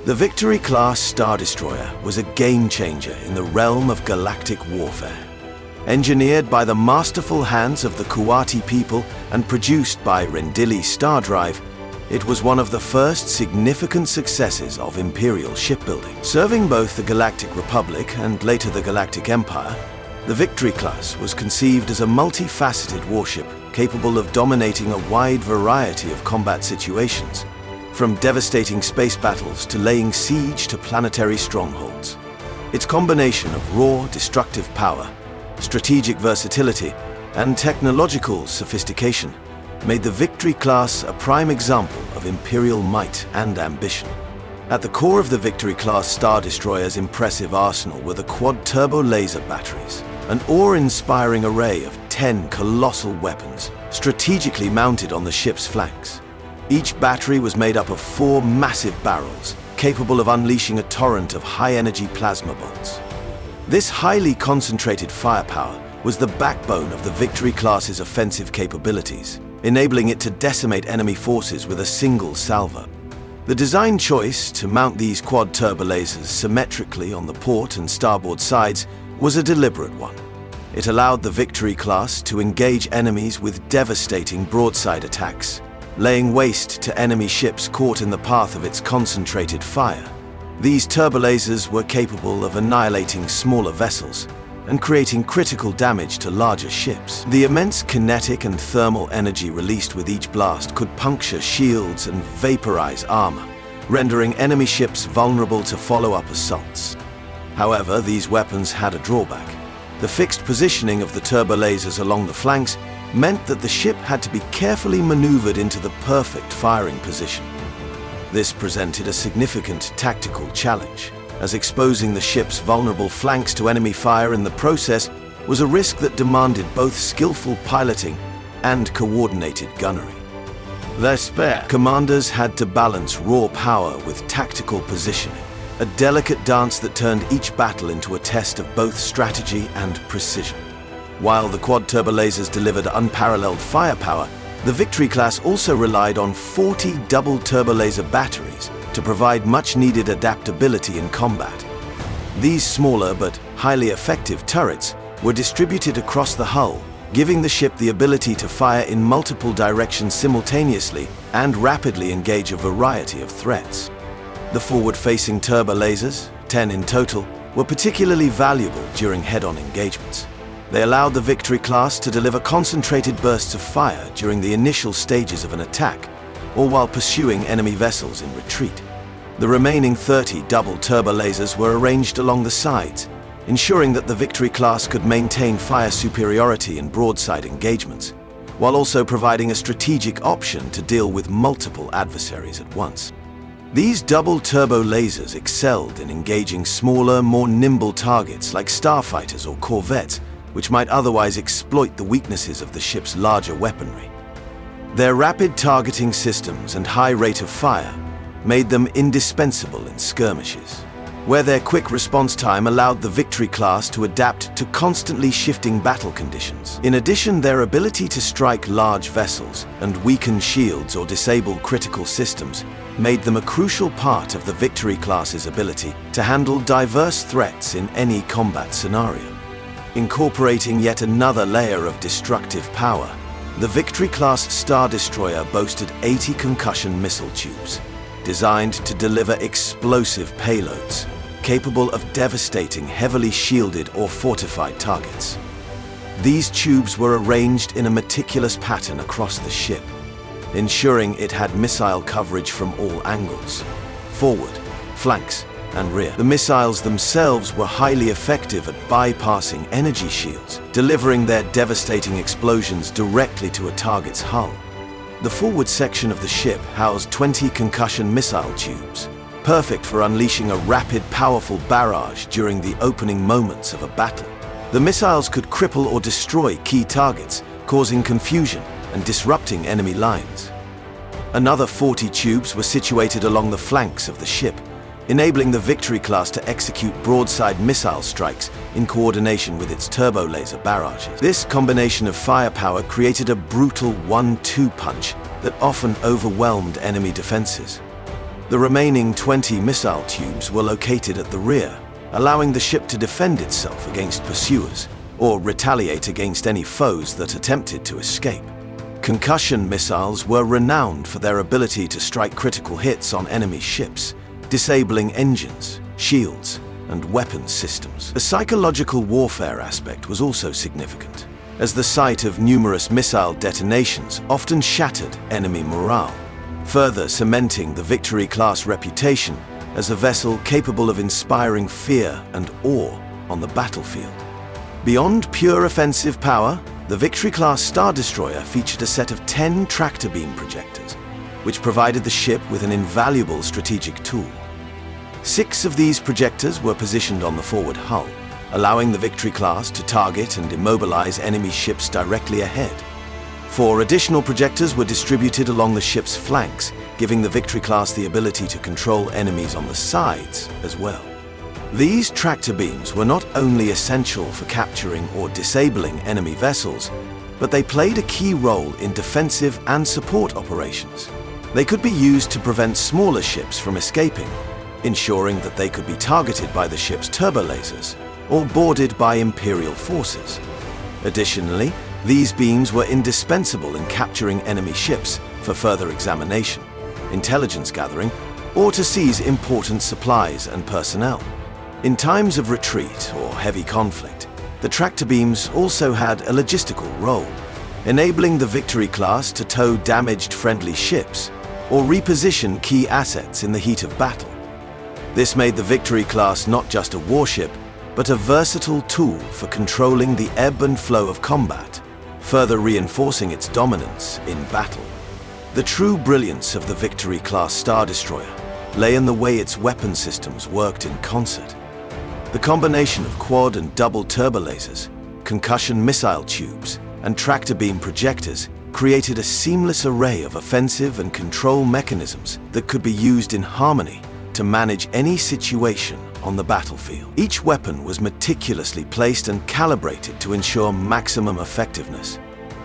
The Victory-class Star Destroyer was a game-changer in the realm of galactic warfare. Engineered by the masterful hands of the Kuwati people and produced by Rendili Star Drive, it was one of the first significant successes of Imperial shipbuilding. Serving both the Galactic Republic and later the Galactic Empire, the Victory-class was conceived as a multifaceted warship capable of dominating a wide variety of combat situations, from devastating space battles to laying siege to planetary strongholds. Its combination of raw, destructive power, strategic versatility, and technological sophistication made the Victory-class a prime example of Imperial might and ambition. At the core of the Victory-class Star Destroyer's impressive arsenal were the quad-turbo laser batteries, an awe-inspiring array of 10 colossal weapons strategically mounted on the ship's flanks. Each battery was made up of 4 massive barrels, capable of unleashing a torrent of high-energy plasma bolts. This highly concentrated firepower was the backbone of the Victory-class's offensive capabilities, enabling it to decimate enemy forces with a single salvo. The design choice to mount these quad-turbo lasers symmetrically on the port and starboard sides was a deliberate one. It allowed the Victory-class to engage enemies with devastating broadside attacks, laying waste to enemy ships caught in the path of its concentrated fire. These turbolasers were capable of annihilating smaller vessels and creating critical damage to larger ships. The immense kinetic and thermal energy released with each blast could puncture shields and vaporize armor, rendering enemy ships vulnerable to follow-up assaults. However, these weapons had a drawback. The fixed positioning of the turbolasers along the flanks meant that the ship had to be carefully maneuvered into the perfect firing position. This presented a significant tactical challenge, as exposing the ship's vulnerable flanks to enemy fire in the process was a risk that demanded both skillful piloting and coordinated gunnery. Their spare commanders had to balance raw power with tactical positioning, a delicate dance that turned each battle into a test of both strategy and precision. While the quad-turbo lasers delivered unparalleled firepower, the Victory-class also relied on 40 double-turbo laser batteries to provide much-needed adaptability in combat. These smaller but highly effective turrets were distributed across the hull, giving the ship the ability to fire in multiple directions simultaneously and rapidly engage a variety of threats. The forward-facing turbo lasers, 10 in total, were particularly valuable during head-on engagements. They allowed the Victory-class to deliver concentrated bursts of fire during the initial stages of an attack, or while pursuing enemy vessels in retreat. The remaining 30 double-turbo lasers were arranged along the sides, ensuring that the Victory-class could maintain fire superiority in broadside engagements, while also providing a strategic option to deal with multiple adversaries at once. These double-turbo lasers excelled in engaging smaller, more nimble targets like starfighters or corvettes, which might otherwise exploit the weaknesses of the ship's larger weaponry. Their rapid targeting systems and high rate of fire made them indispensable in skirmishes, where their quick response time allowed the Victory-class to adapt to constantly shifting battle conditions. In addition, their ability to strike large vessels and weaken shields or disable critical systems made them a crucial part of the Victory-class's ability to handle diverse threats in any combat scenario. Incorporating yet another layer of destructive power, the Victory-class Star Destroyer boasted 80 concussion missile tubes, designed to deliver explosive payloads, capable of devastating heavily shielded or fortified targets. These tubes were arranged in a meticulous pattern across the ship, ensuring it had missile coverage from all angles, forward, flanks, and rear. The missiles themselves were highly effective at bypassing energy shields, delivering their devastating explosions directly to a target's hull. The forward section of the ship housed 20 concussion missile tubes, perfect for unleashing a rapid, powerful barrage during the opening moments of a battle. The missiles could cripple or destroy key targets, causing confusion and disrupting enemy lines. Another 40 tubes were situated along the flanks of the ship, enabling the Victory-class to execute broadside missile strikes in coordination with its turbo laser barrages. This combination of firepower created a brutal 1-2 punch that often overwhelmed enemy defenses. The The remaining 20 missile tubes were located at the rear, allowing the ship to defend itself against pursuers or retaliate against any foes that attempted to escape. Concussion missiles were renowned for their ability to strike critical hits on enemy ships, disabling engines, shields, and weapons systems. The psychological warfare aspect was also significant, as the sight of numerous missile detonations often shattered enemy morale, further cementing the Victory-class reputation as a vessel capable of inspiring fear and awe on the battlefield. Beyond pure offensive power, the Victory-class Star Destroyer featured a set of 10 tractor beam projectors, which provided the ship with an invaluable strategic tool. 6 of these projectors were positioned on the forward hull, allowing the Victory-class to target and immobilize enemy ships directly ahead. 4 additional projectors were distributed along the ship's flanks, giving the Victory-class the ability to control enemies on the sides as well. These tractor beams were not only essential for capturing or disabling enemy vessels, but they played a key role in defensive and support operations. They could be used to prevent smaller ships from escaping, ensuring that they could be targeted by the ship's turbolasers or boarded by Imperial forces. Additionally, these beams were indispensable in capturing enemy ships for further examination, intelligence gathering, or to seize important supplies and personnel. In times of retreat or heavy conflict, the tractor beams also had a logistical role, enabling the Victory-class to tow damaged friendly ships or reposition key assets in the heat of battle. This made the Victory-class not just a warship, but a versatile tool for controlling the ebb and flow of combat, further reinforcing its dominance in battle. The true brilliance of the Victory-class Star Destroyer lay in the way its weapon systems worked in concert. The combination of quad and double turbolasers, concussion missile tubes, and tractor beam projectors created a seamless array of offensive and control mechanisms that could be used in harmony to manage any situation on the battlefield. Each weapon was meticulously placed and calibrated to ensure maximum effectiveness,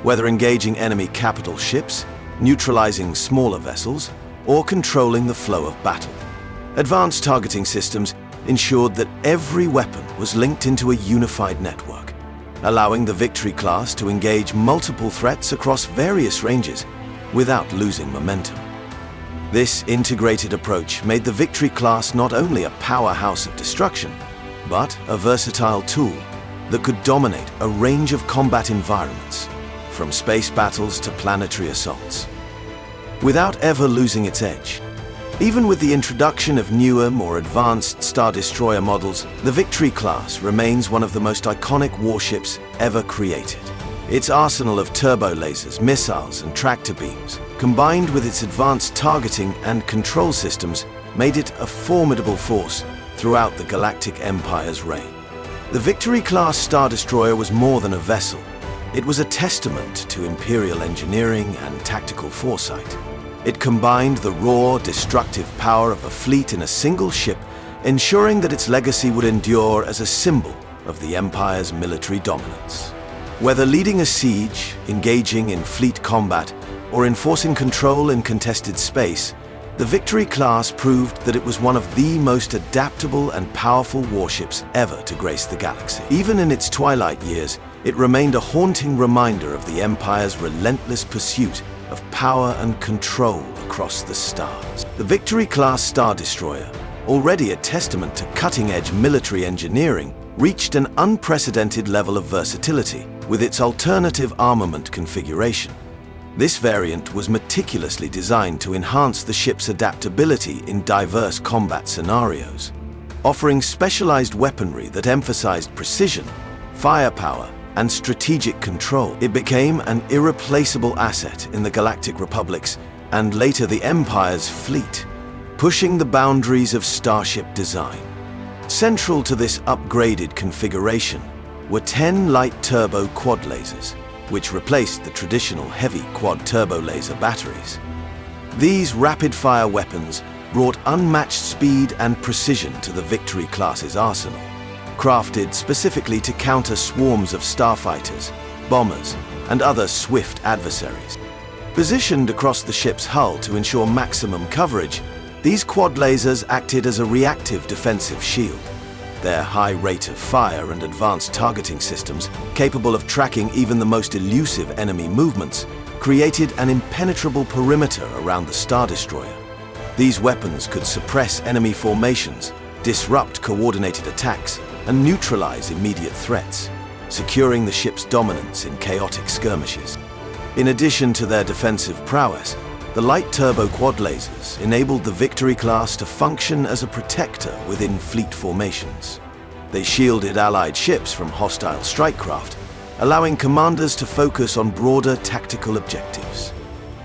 whether engaging enemy capital ships, neutralizing smaller vessels, or controlling the flow of battle. Advanced targeting systems ensured that every weapon was linked into a unified network, allowing the Victory-class to engage multiple threats across various ranges without losing momentum. This integrated approach made the Victory-class not only a powerhouse of destruction, but a versatile tool that could dominate a range of combat environments, from space battles to planetary assaults, without ever losing its edge. Even with the introduction of newer, more advanced Star Destroyer models, the Victory-class remains one of the most iconic warships ever created. Its arsenal of turbo lasers, missiles, and tractor beams, combined with its advanced targeting and control systems, made it a formidable force throughout the Galactic Empire's reign. The Victory-class Star Destroyer was more than a vessel. It was a testament to Imperial engineering and tactical foresight. It combined the raw, destructive power of a fleet in a single ship, ensuring that its legacy would endure as a symbol of the Empire's military dominance. Whether leading a siege, engaging in fleet combat, or enforcing control in contested space, the Victory-class proved that it was one of the most adaptable and powerful warships ever to grace the galaxy. Even in its twilight years, it remained a haunting reminder of the Empire's relentless pursuit of power and control across the stars. The Victory-class Star Destroyer, already a testament to cutting-edge military engineering, reached an unprecedented level of versatility with its alternative armament configuration. This variant was meticulously designed to enhance the ship's adaptability in diverse combat scenarios, offering specialized weaponry that emphasized precision, firepower, and strategic control. It became an irreplaceable asset in the Galactic Republic's and later the Empire's fleet, pushing the boundaries of starship design. Central to this upgraded configuration were 10 light turbo quad lasers, which replaced the traditional heavy quad turbo laser batteries. These rapid-fire weapons brought unmatched speed and precision to the Victory-class's arsenal, crafted specifically to counter swarms of starfighters, bombers, and other swift adversaries. Positioned across the ship's hull to ensure maximum coverage, These quad lasers acted as a reactive defensive shield. Their high rate of fire and advanced targeting systems, capable of tracking even the most elusive enemy movements, created an impenetrable perimeter around the Star Destroyer. These weapons could suppress enemy formations, disrupt coordinated attacks, and neutralize immediate threats, securing the ship's dominance in chaotic skirmishes. In addition to their defensive prowess, the light turbo quad lasers enabled the Victory class to function as a protector within fleet formations. They shielded Allied ships from hostile strike craft, allowing commanders to focus on broader tactical objectives.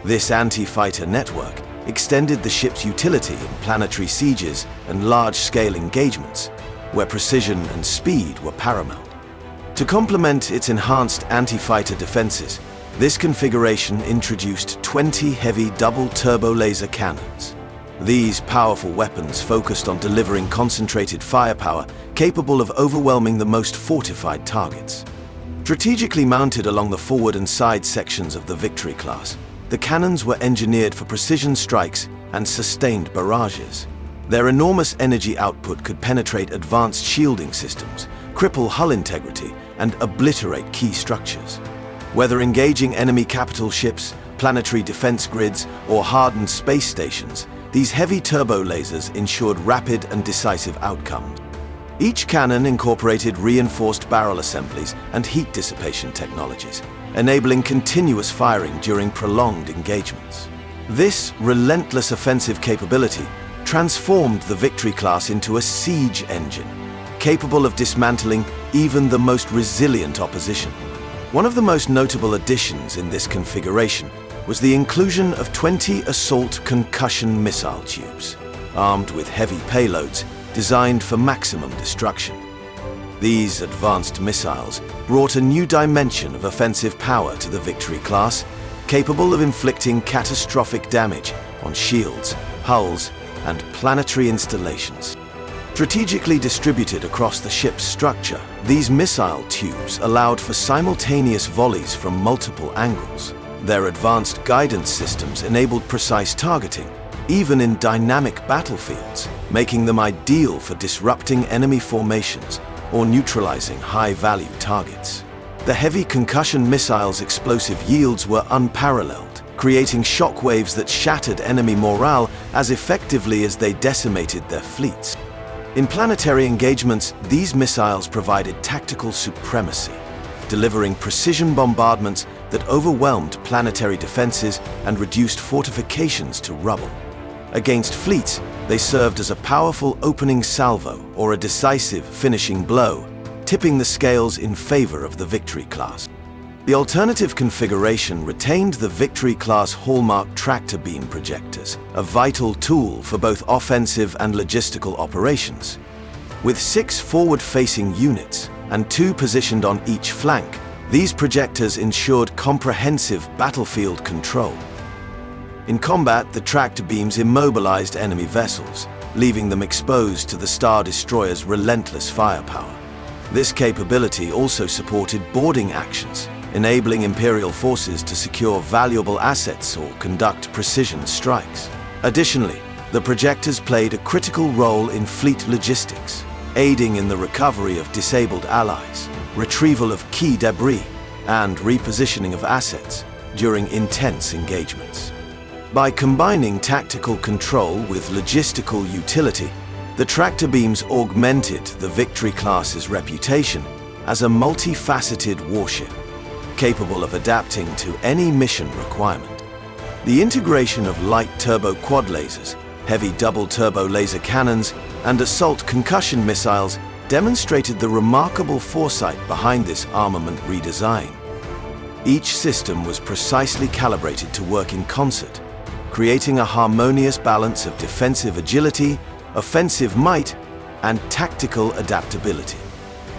This anti-fighter network extended the ship's utility in planetary sieges and large-scale engagements, where precision and speed were paramount. To complement its enhanced anti-fighter defenses, this configuration introduced 20 heavy double-turbo laser cannons. These powerful weapons focused on delivering concentrated firepower capable of overwhelming the most fortified targets. Strategically mounted along the forward and side sections of the Victory class, the cannons were engineered for precision strikes and sustained barrages. Their enormous energy output could penetrate advanced shielding systems, cripple hull integrity, and obliterate key structures. Whether engaging enemy capital ships, planetary defense grids, or hardened space stations, these heavy turbo lasers ensured rapid and decisive outcomes. Each cannon incorporated reinforced barrel assemblies and heat dissipation technologies, enabling continuous firing during prolonged engagements. This relentless offensive capability transformed the Victory class into a siege engine, capable of dismantling even the most resilient opposition. One of the most notable additions in this configuration was the inclusion of 20 assault concussion missile tubes, armed with heavy payloads designed for maximum destruction. These advanced missiles brought a new dimension of offensive power to the Victory class, capable of inflicting catastrophic damage on shields, hulls, and planetary installations. Strategically distributed across the ship's structure, these missile tubes allowed for simultaneous volleys from multiple angles. Their advanced guidance systems enabled precise targeting, even in dynamic battlefields, making them ideal for disrupting enemy formations or neutralizing high-value targets. The heavy concussion missiles' explosive yields were unparalleled, creating shockwaves that shattered enemy morale as effectively as they decimated their fleets. In planetary engagements, these missiles provided tactical supremacy, delivering precision bombardments that overwhelmed planetary defenses and reduced fortifications to rubble. Against fleets, they served as a powerful opening salvo or a decisive finishing blow, tipping the scales in favor of the Victory class. The alternative configuration retained the Victory class hallmark tractor beam projectors, a vital tool for both offensive and logistical operations. With 6 forward-facing units and 2 positioned on each flank, these projectors ensured comprehensive battlefield control. In combat, the tractor beams immobilized enemy vessels, leaving them exposed to the Star Destroyer's relentless firepower. This capability also supported boarding actions, enabling Imperial forces to secure valuable assets or conduct precision strikes. Additionally, the projectors played a critical role in fleet logistics, aiding in the recovery of disabled allies, retrieval of key debris, and repositioning of assets during intense engagements. By combining tactical control with logistical utility, the tractor beams augmented the Victory class's reputation as a multifaceted warship, capable of adapting to any mission requirement. The integration of light turbo quad lasers, heavy double-turbo laser cannons, and assault concussion missiles demonstrated the remarkable foresight behind this armament redesign. Each system was precisely calibrated to work in concert, creating a harmonious balance of defensive agility, offensive might, and tactical adaptability.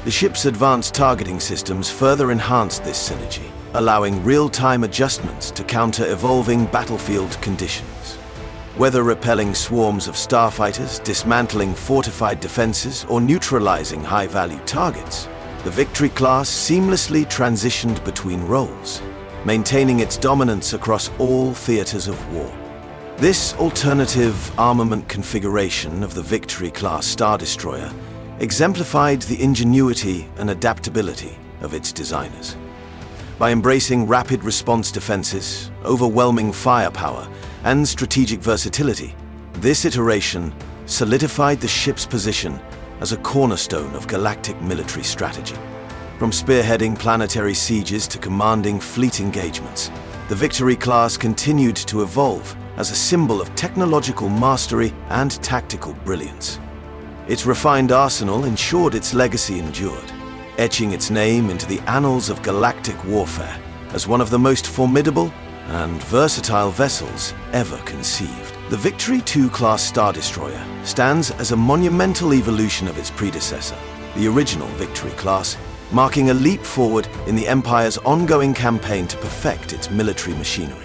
The ship's advanced targeting systems further enhanced this synergy, allowing real-time adjustments to counter evolving battlefield conditions. Whether repelling swarms of starfighters, dismantling fortified defenses, or neutralizing high-value targets, the Victory class seamlessly transitioned between roles, maintaining its dominance across all theaters of war. This alternative armament configuration of the Victory-class Star Destroyer exemplified the ingenuity and adaptability of its designers. By embracing rapid response defenses, overwhelming firepower, and strategic versatility, this iteration solidified the ship's position as a cornerstone of galactic military strategy. From spearheading planetary sieges to commanding fleet engagements, the Victory class continued to evolve as a symbol of technological mastery and tactical brilliance. Its refined arsenal ensured its legacy endured, etching its name into the annals of galactic warfare as one of the most formidable and versatile vessels ever conceived. The Victory II class Star Destroyer stands as a monumental evolution of its predecessor, the original Victory class, marking a leap forward in the Empire's ongoing campaign to perfect its military machinery.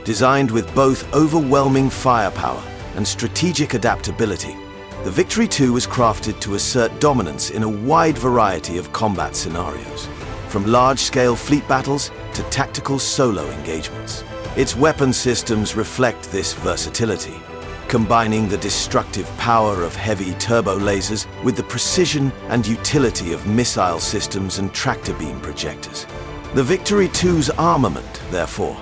Designed with both overwhelming firepower and strategic adaptability, the Victory II was crafted to assert dominance in a wide variety of combat scenarios, from large-scale fleet battles to tactical solo engagements. Its weapon systems reflect this versatility, combining the destructive power of heavy turbo lasers with the precision and utility of missile systems and tractor beam projectors. The Victory II's armament, therefore,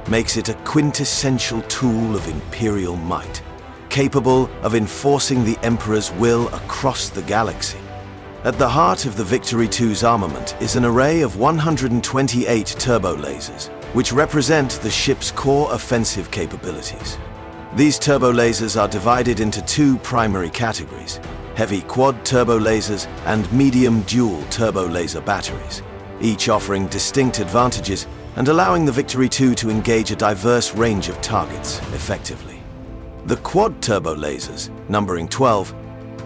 makes it a quintessential tool of Imperial might, capable of enforcing the Emperor's will across the galaxy. At the heart of the Victory II's armament is an array of 128 turbo lasers, which represent the ship's core offensive capabilities. These turbo lasers are divided into two primary categories: heavy quad turbo lasers and medium dual turbo laser batteries, each offering distinct advantages and allowing the Victory II to engage a diverse range of targets effectively. The quad turbo lasers, numbering 12,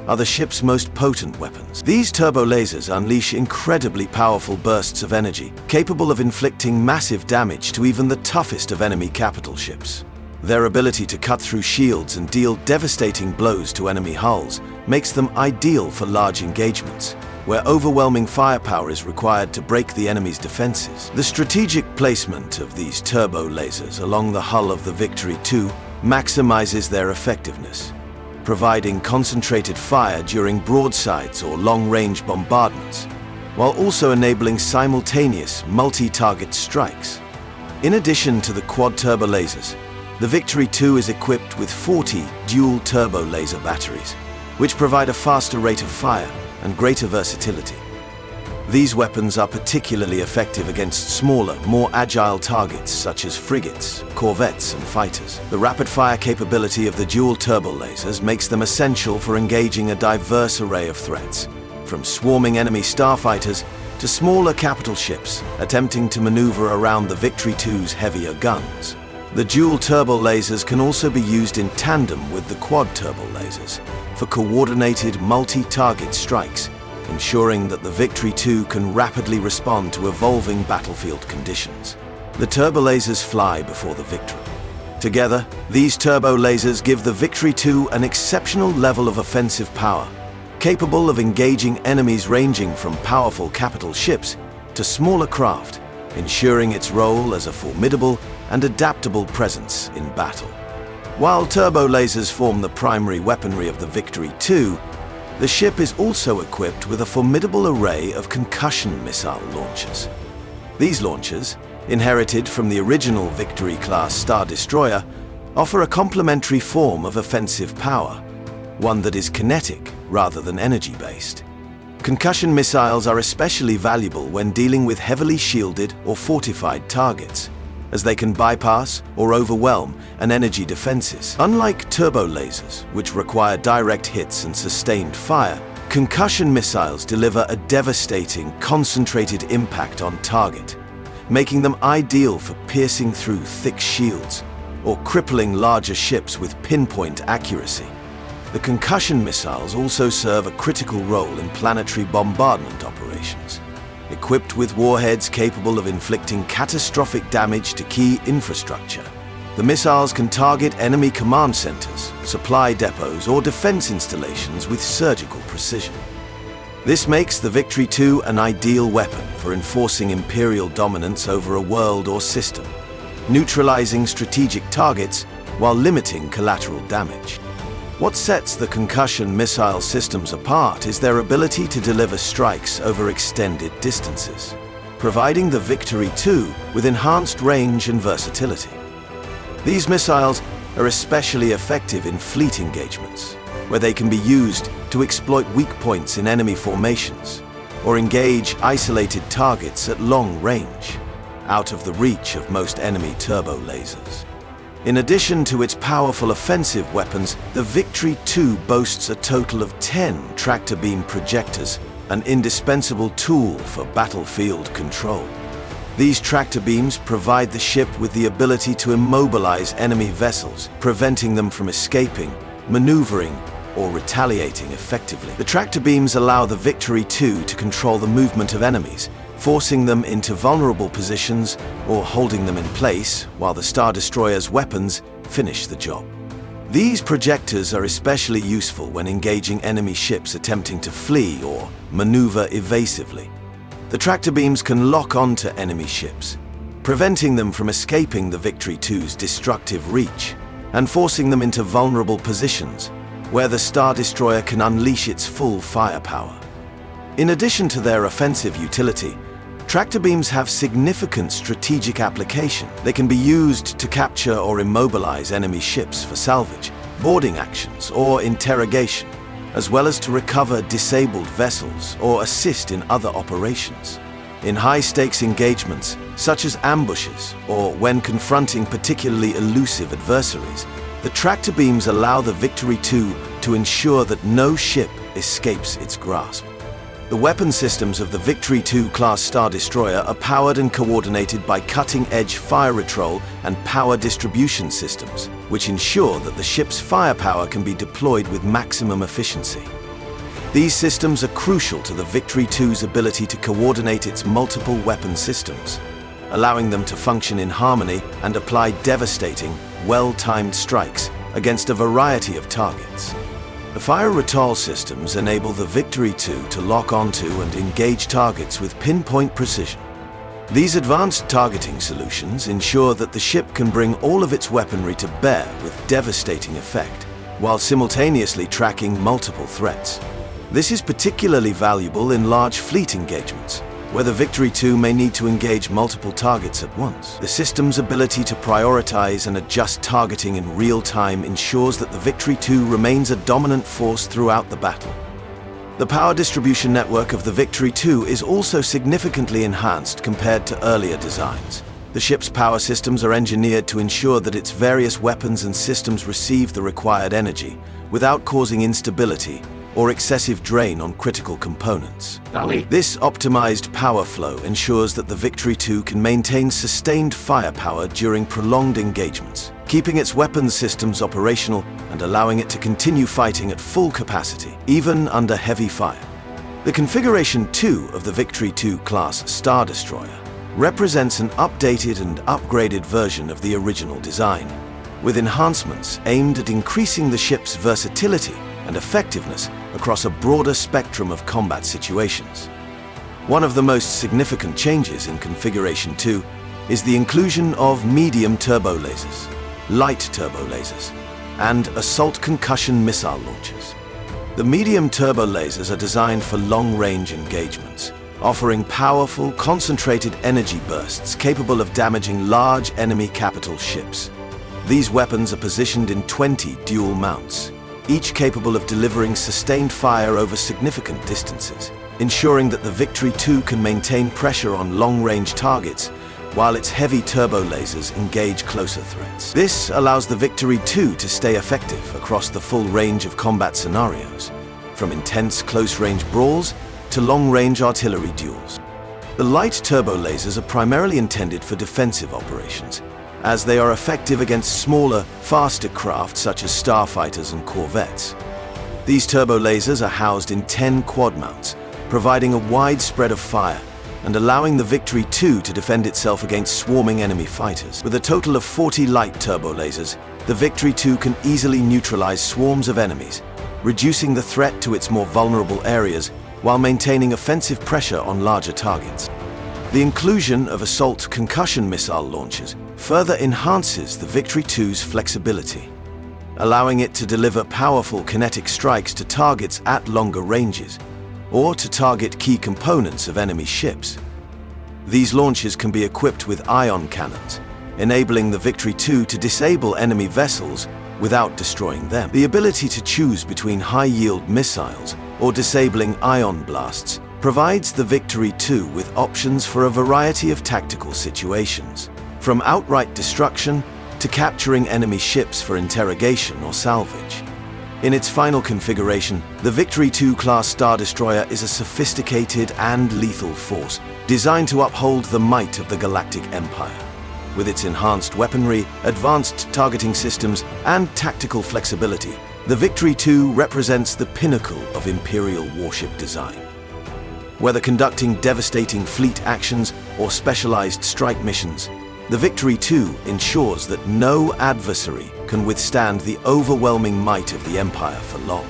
are the ship's most potent weapons. These turbo lasers unleash incredibly powerful bursts of energy, capable of inflicting massive damage to even the toughest of enemy capital ships. Their ability to cut through shields and deal devastating blows to enemy hulls makes them ideal for large engagements, where overwhelming firepower is required to break the enemy's defenses. The strategic placement of these turbo lasers along the hull of the Victory II maximizes their effectiveness, providing concentrated fire during broadsides or long-range bombardments, while also enabling simultaneous multi-target strikes. In addition to the quad turbo lasers, the Victory II is equipped with 40 dual turbo laser batteries, which provide a faster rate of fire and greater versatility. These weapons are particularly effective against smaller, more agile targets such as frigates, corvettes, and fighters. The rapid-fire capability of the dual turbo lasers makes them essential for engaging a diverse array of threats, from swarming enemy starfighters to smaller capital ships attempting to maneuver around the Victory II's heavier guns. The dual turbo lasers can also be used in tandem with the quad turbo lasers for coordinated multi-target strikes, ensuring that the Victory II can rapidly respond to evolving battlefield conditions. The turbo lasers fly before the Victory. Together, these turbo lasers give the Victory II an exceptional level of offensive power, capable of engaging enemies ranging from powerful capital ships to smaller craft, ensuring its role as a formidable and adaptable presence in battle. While turbo lasers form the primary weaponry of the Victory II, the ship is also equipped with a formidable array of concussion missile launchers. These launchers, inherited from the original Victory-class Star Destroyer, offer a complementary form of offensive power, one that is kinetic rather than energy-based. Concussion missiles are especially valuable when dealing with heavily shielded or fortified targets, as they can bypass or overwhelm an energy defenses. Unlike turbo lasers, which require direct hits and sustained fire, concussion missiles deliver a devastating, concentrated impact on target, making them ideal for piercing through thick shields or crippling larger ships with pinpoint accuracy. The concussion missiles also serve a critical role in planetary bombardment operations. Equipped with warheads capable of inflicting catastrophic damage to key infrastructure, the missiles can target enemy command centers, supply depots, or defense installations with surgical precision. This makes the Victory II an ideal weapon for enforcing Imperial dominance over a world or system, neutralizing strategic targets while limiting collateral damage. What sets the concussion missile systems apart is their ability to deliver strikes over extended distances, providing the Victory II with enhanced range and versatility. These missiles are especially effective in fleet engagements, where they can be used to exploit weak points in enemy formations or engage isolated targets at long range, out of the reach of most enemy turbo lasers. In addition to its powerful offensive weapons, the Victory II boasts a total of 10 tractor beam projectors, an indispensable tool for battlefield control. These tractor beams provide the ship with the ability to immobilize enemy vessels, preventing them from escaping, maneuvering, or retaliating effectively. The tractor beams allow the Victory II to control the movement of enemies, forcing them into vulnerable positions or holding them in place while the Star Destroyer's weapons finish the job. These projectors are especially useful when engaging enemy ships attempting to flee or maneuver evasively. The tractor beams can lock onto enemy ships, preventing them from escaping the Victory II's destructive reach and forcing them into vulnerable positions where the Star Destroyer can unleash its full firepower. In addition to their offensive utility, tractor beams have significant strategic application. They can be used to capture or immobilize enemy ships for salvage, boarding actions, or interrogation, as well as to recover disabled vessels or assist in other operations. In high-stakes engagements, such as ambushes or when confronting particularly elusive adversaries, the tractor beams allow the Victory II to ensure that no ship escapes its grasp. The weapon systems of the Victory II class Star Destroyer are powered and coordinated by cutting-edge fire control and power distribution systems, which ensure that the ship's firepower can be deployed with maximum efficiency. These systems are crucial to the Victory II's ability to coordinate its multiple weapon systems, allowing them to function in harmony and apply devastating, well-timed strikes against a variety of targets. The fire retol systems enable the Victory II to lock onto and engage targets with pinpoint precision. These advanced targeting solutions ensure that the ship can bring all of its weaponry to bear with devastating effect, while simultaneously tracking multiple threats. This is particularly valuable in large fleet engagements, where the Victory II may need to engage multiple targets at once. The system's ability to prioritize and adjust targeting in real time ensures that the Victory II remains a dominant force throughout the battle. The power distribution network of the Victory II is also significantly enhanced compared to earlier designs. The ship's power systems are engineered to ensure that its various weapons and systems receive the required energy without causing instability or excessive drain on critical components. This optimized power flow ensures that the Victory II can maintain sustained firepower during prolonged engagements, keeping its weapons systems operational and allowing it to continue fighting at full capacity, even under heavy fire. The Configuration 2 of the Victory II class Star Destroyer represents an updated and upgraded version of the original design, with enhancements aimed at increasing the ship's versatility and effectiveness across a broader spectrum of combat situations. One of the most significant changes in Configuration 2 is the inclusion of medium turbo lasers, light turbo lasers, and assault concussion missile launchers. The medium turbo lasers are designed for long-range engagements, offering powerful, concentrated energy bursts capable of damaging large enemy capital ships. These weapons are positioned in 20 dual mounts, each capable of delivering sustained fire over significant distances, ensuring that the Victory II can maintain pressure on long-range targets while its heavy turbo lasers engage closer threats. This allows the Victory II to stay effective across the full range of combat scenarios, from intense close-range brawls to long-range artillery duels. The light turbo lasers are primarily intended for defensive operations, as they are effective against smaller, faster craft such as starfighters and corvettes. These turbo lasers are housed in 10 quad mounts, providing a wide spread of fire and allowing the Victory II to defend itself against swarming enemy fighters. With a total of 40 light turbo lasers, the Victory II can easily neutralize swarms of enemies, reducing the threat to its more vulnerable areas while maintaining offensive pressure on larger targets. The inclusion of assault concussion missile launchers further enhances the Victory II's flexibility, allowing it to deliver powerful kinetic strikes to targets at longer ranges, or to target key components of enemy ships. These launchers can be equipped with ion cannons, enabling the Victory II to disable enemy vessels without destroying them. The ability to choose between high-yield missiles or disabling ion blasts provides the Victory II with options for a variety of tactical situations, from outright destruction to capturing enemy ships for interrogation or salvage. In its final configuration, the Victory II class Star Destroyer is a sophisticated and lethal force designed to uphold the might of the Galactic Empire. With its enhanced weaponry, advanced targeting systems, and tactical flexibility, the Victory II represents the pinnacle of Imperial warship design. Whether conducting devastating fleet actions or specialized strike missions, the Victory II ensures that no adversary can withstand the overwhelming might of the Empire for long.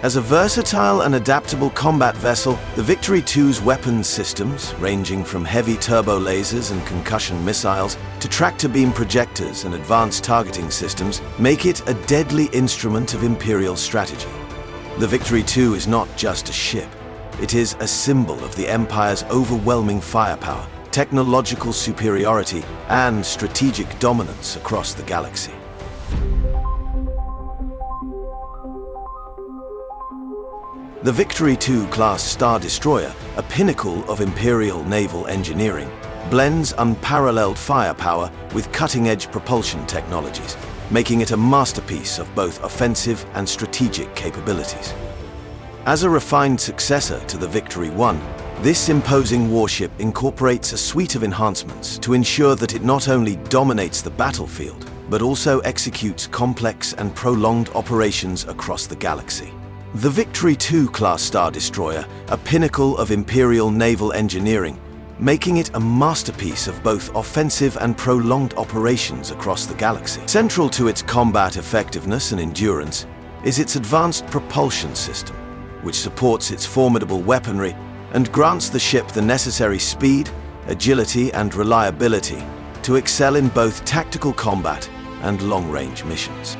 As a versatile and adaptable combat vessel, the Victory II's weapons systems, ranging from heavy turbo lasers and concussion missiles to tractor beam projectors and advanced targeting systems, make it a deadly instrument of Imperial strategy. The Victory II is not just a ship. It is a symbol of the Empire's overwhelming firepower, technological superiority, and strategic dominance across the galaxy. The Victory II class Star Destroyer, a pinnacle of Imperial naval engineering, blends unparalleled firepower with cutting-edge propulsion technologies, making it a masterpiece of both offensive and strategic capabilities. As a refined successor to the Victory I, this imposing warship incorporates a suite of enhancements to ensure that it not only dominates the battlefield, but also executes complex and prolonged operations across the galaxy. The Victory II class Star Destroyer, a pinnacle of Imperial naval engineering, making it a masterpiece of both offensive and prolonged operations across the galaxy. Central to its combat effectiveness and endurance is its advanced propulsion system, which supports its formidable weaponry and grants the ship the necessary speed, agility, and reliability to excel in both tactical combat and long-range missions.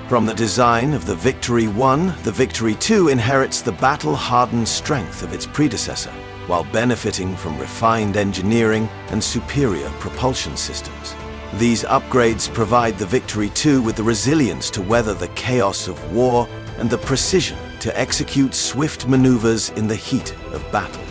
From the design of the Victory I, the Victory II inherits the battle-hardened strength of its predecessor, while benefiting from refined engineering and superior propulsion systems. These upgrades provide the Victory II with the resilience to weather the chaos of war and the precision to execute swift maneuvers in the heat of battle.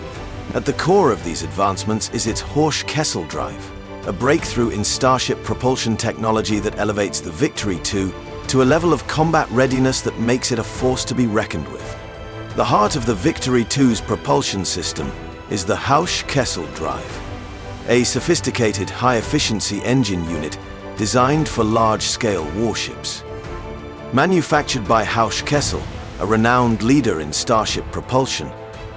At the core of these advancements is its Kessel drive, a breakthrough in starship propulsion technology that elevates the Victory II to a level of combat readiness that makes it a force to be reckoned with. The heart of the Victory II's propulsion system is the Kessel drive, a sophisticated high-efficiency engine unit designed for large-scale warships. Manufactured by Kessel, a renowned leader in starship propulsion,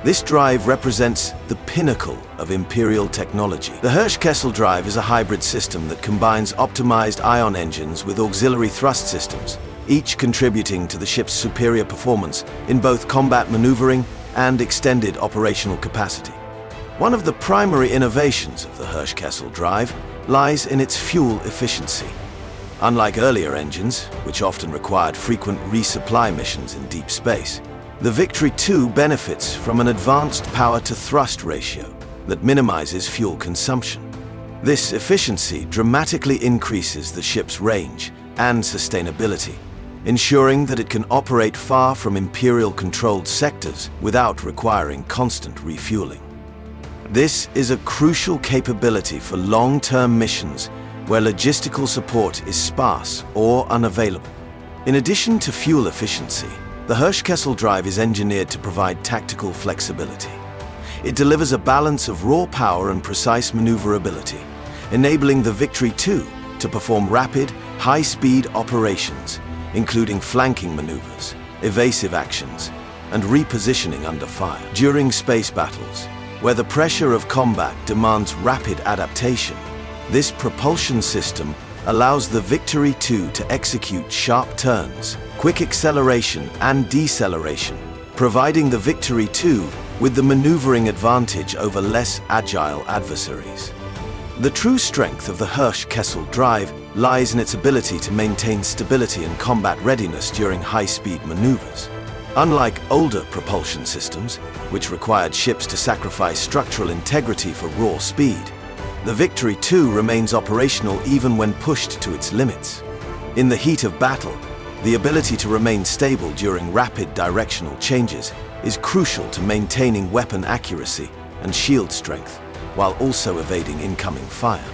this drive represents the pinnacle of Imperial technology. The Kessel drive is a hybrid system that combines optimized ion engines with auxiliary thrust systems, each contributing to the ship's superior performance in both combat maneuvering and extended operational capacity. One of the primary innovations of the Kessel drive lies in its fuel efficiency. Unlike earlier engines, which often required frequent resupply missions in deep space, the Victory II benefits from an advanced power-to-thrust ratio that minimizes fuel consumption. This efficiency dramatically increases the ship's range and sustainability, ensuring that it can operate far from Imperial-controlled sectors without requiring constant refueling. This is a crucial capability for long-term missions where logistical support is sparse or unavailable. In addition to fuel efficiency, the Kessel drive is engineered to provide tactical flexibility. It delivers a balance of raw power and precise maneuverability, enabling the Victory II to perform rapid, high-speed operations, including flanking maneuvers, evasive actions, and repositioning under fire. During space battles, where the pressure of combat demands rapid adaptation, this propulsion system allows the Victory II to execute sharp turns, quick acceleration and deceleration, providing the Victory II with the maneuvering advantage over less agile adversaries. The true strength of the Hirsch-Kessel drive lies in its ability to maintain stability and combat readiness during high-speed maneuvers. Unlike older propulsion systems, which required ships to sacrifice structural integrity for raw speed, the Victory II remains operational even when pushed to its limits. In the heat of battle, the ability to remain stable during rapid directional changes is crucial to maintaining weapon accuracy and shield strength, while also evading incoming fire.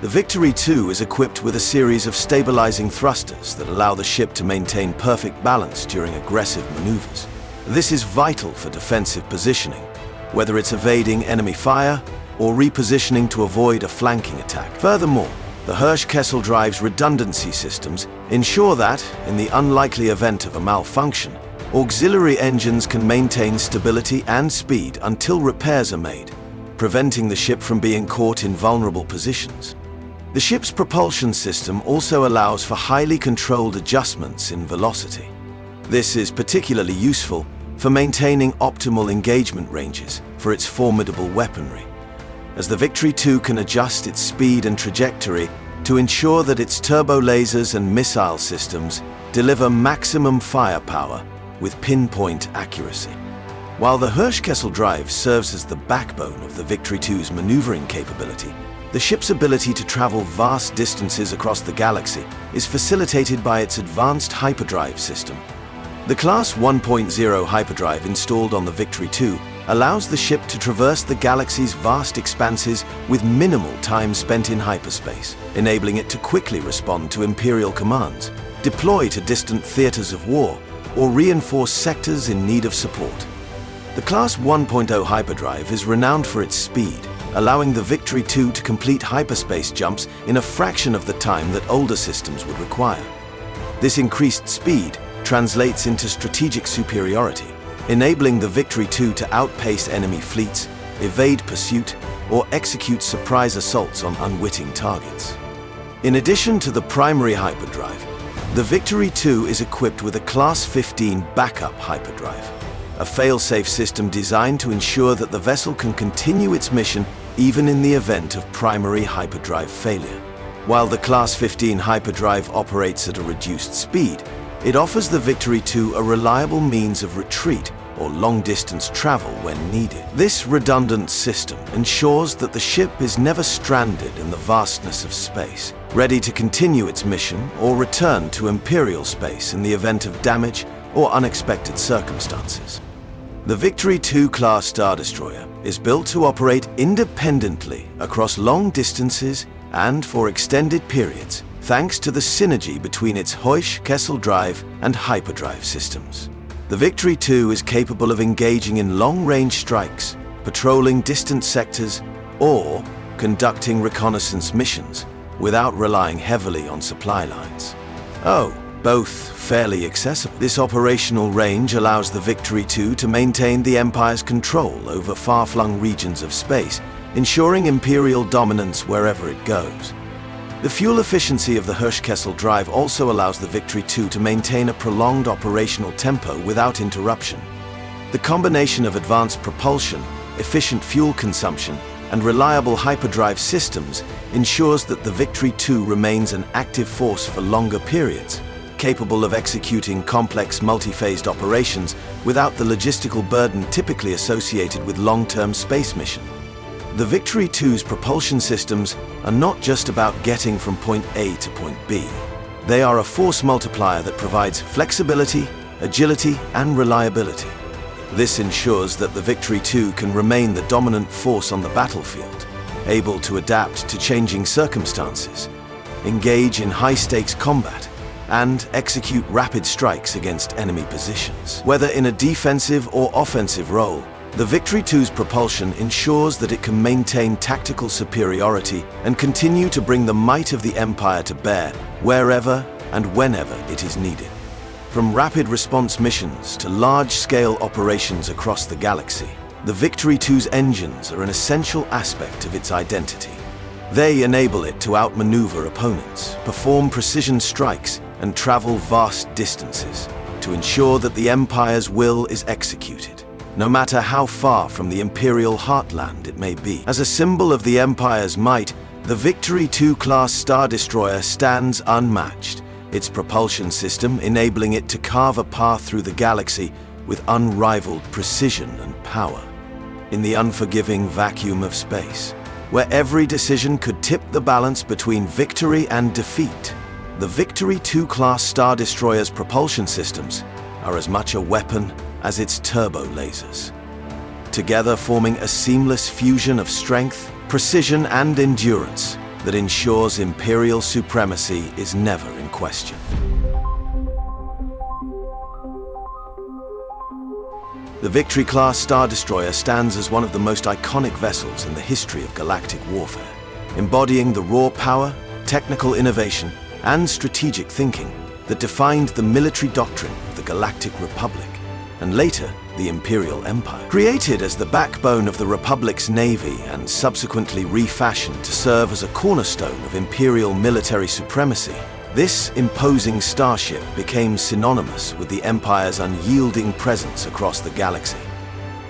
The Victory II is equipped with a series of stabilizing thrusters that allow the ship to maintain perfect balance during aggressive maneuvers. This is vital for defensive positioning, whether it's evading enemy fire or repositioning to avoid a flanking attack. Furthermore, the Hirsch-Kessel drive's redundancy systems ensure that, in the unlikely event of a malfunction, auxiliary engines can maintain stability and speed until repairs are made, preventing the ship from being caught in vulnerable positions. The ship's propulsion system also allows for highly controlled adjustments in velocity. This is particularly useful for maintaining optimal engagement ranges for its formidable weaponry, as the Victory II can adjust its speed and trajectory to ensure that its turbo lasers and missile systems deliver maximum firepower with pinpoint accuracy. While the Hirsch-Kessel drive serves as the backbone of the Victory II's maneuvering capability, the ship's ability to travel vast distances across the galaxy is facilitated by its advanced hyperdrive system. The Class 1.0 hyperdrive installed on the Victory II allows the ship to traverse the galaxy's vast expanses with minimal time spent in hyperspace, enabling it to quickly respond to Imperial commands, deploy to distant theaters of war, or reinforce sectors in need of support. The Class 1.0 hyperdrive is renowned for its speed, allowing the Victory II to complete hyperspace jumps in a fraction of the time that older systems would require. This increased speed translates into strategic superiority, enabling the Victory II to outpace enemy fleets, evade pursuit, or execute surprise assaults on unwitting targets. In addition to the primary hyperdrive, the Victory II is equipped with a Class 15 backup hyperdrive, a fail-safe system designed to ensure that the vessel can continue its mission even in the event of primary hyperdrive failure. While the Class 15 hyperdrive operates at a reduced speed, it offers the Victory II a reliable means of retreat or long-distance travel when needed. This redundant system ensures that the ship is never stranded in the vastness of space, ready to continue its mission or return to Imperial space in the event of damage or unexpected circumstances. The Victory II class Star Destroyer is built to operate independently across long distances and for extended periods, thanks to the synergy between its Hirsch-Kessel drive and hyperdrive systems. The Victory II is capable of engaging in long-range strikes, patrolling distant sectors, or conducting reconnaissance missions without relying heavily on supply lines. Both fairly accessible. This operational range allows the Victory II to maintain the Empire's control over far-flung regions of space, ensuring Imperial dominance wherever it goes. The fuel efficiency of the Hirsch-Kessel drive also allows the Victory II to maintain a prolonged operational tempo without interruption. The combination of advanced propulsion, efficient fuel consumption, and reliable hyperdrive systems ensures that the Victory II remains an active force for longer periods, capable of executing complex multi-phased operations without the logistical burden typically associated with long-term space missions. The Victory II's propulsion systems are not just about getting from point A to point B. They are a force multiplier that provides flexibility, agility, and reliability. This ensures that the Victory II can remain the dominant force on the battlefield, able to adapt to changing circumstances, engage in high-stakes combat, and execute rapid strikes against enemy positions. Whether in a defensive or offensive role, the Victory II's propulsion ensures that it can maintain tactical superiority and continue to bring the might of the Empire to bear wherever and whenever it is needed. From rapid response missions to large-scale operations across the galaxy, the Victory II's engines are an essential aspect of its identity. They enable it to outmaneuver opponents, perform precision strikes, and travel vast distances to ensure that the Empire's will is executed. no matter how far from the Imperial heartland it may be. As a symbol of the Empire's might, the Victory II class Star Destroyer stands unmatched, its propulsion system enabling it to carve a path through the galaxy with unrivaled precision and power. In the unforgiving vacuum of space, where every decision could tip the balance between victory and defeat, the Victory II class Star Destroyer's propulsion systems are as much a weapon as its turbo lasers, together forming a seamless fusion of strength, precision, and endurance that ensures Imperial supremacy is never in question. The Victory-class Star Destroyer stands as one of the most iconic vessels in the history of galactic warfare, embodying the raw power, technical innovation, and strategic thinking that defined the military doctrine of the Galactic Republic, and later the Imperial Empire. Created as the backbone of the Republic's navy and subsequently refashioned to serve as a cornerstone of Imperial military supremacy, this imposing starship became synonymous with the Empire's unyielding presence across the galaxy.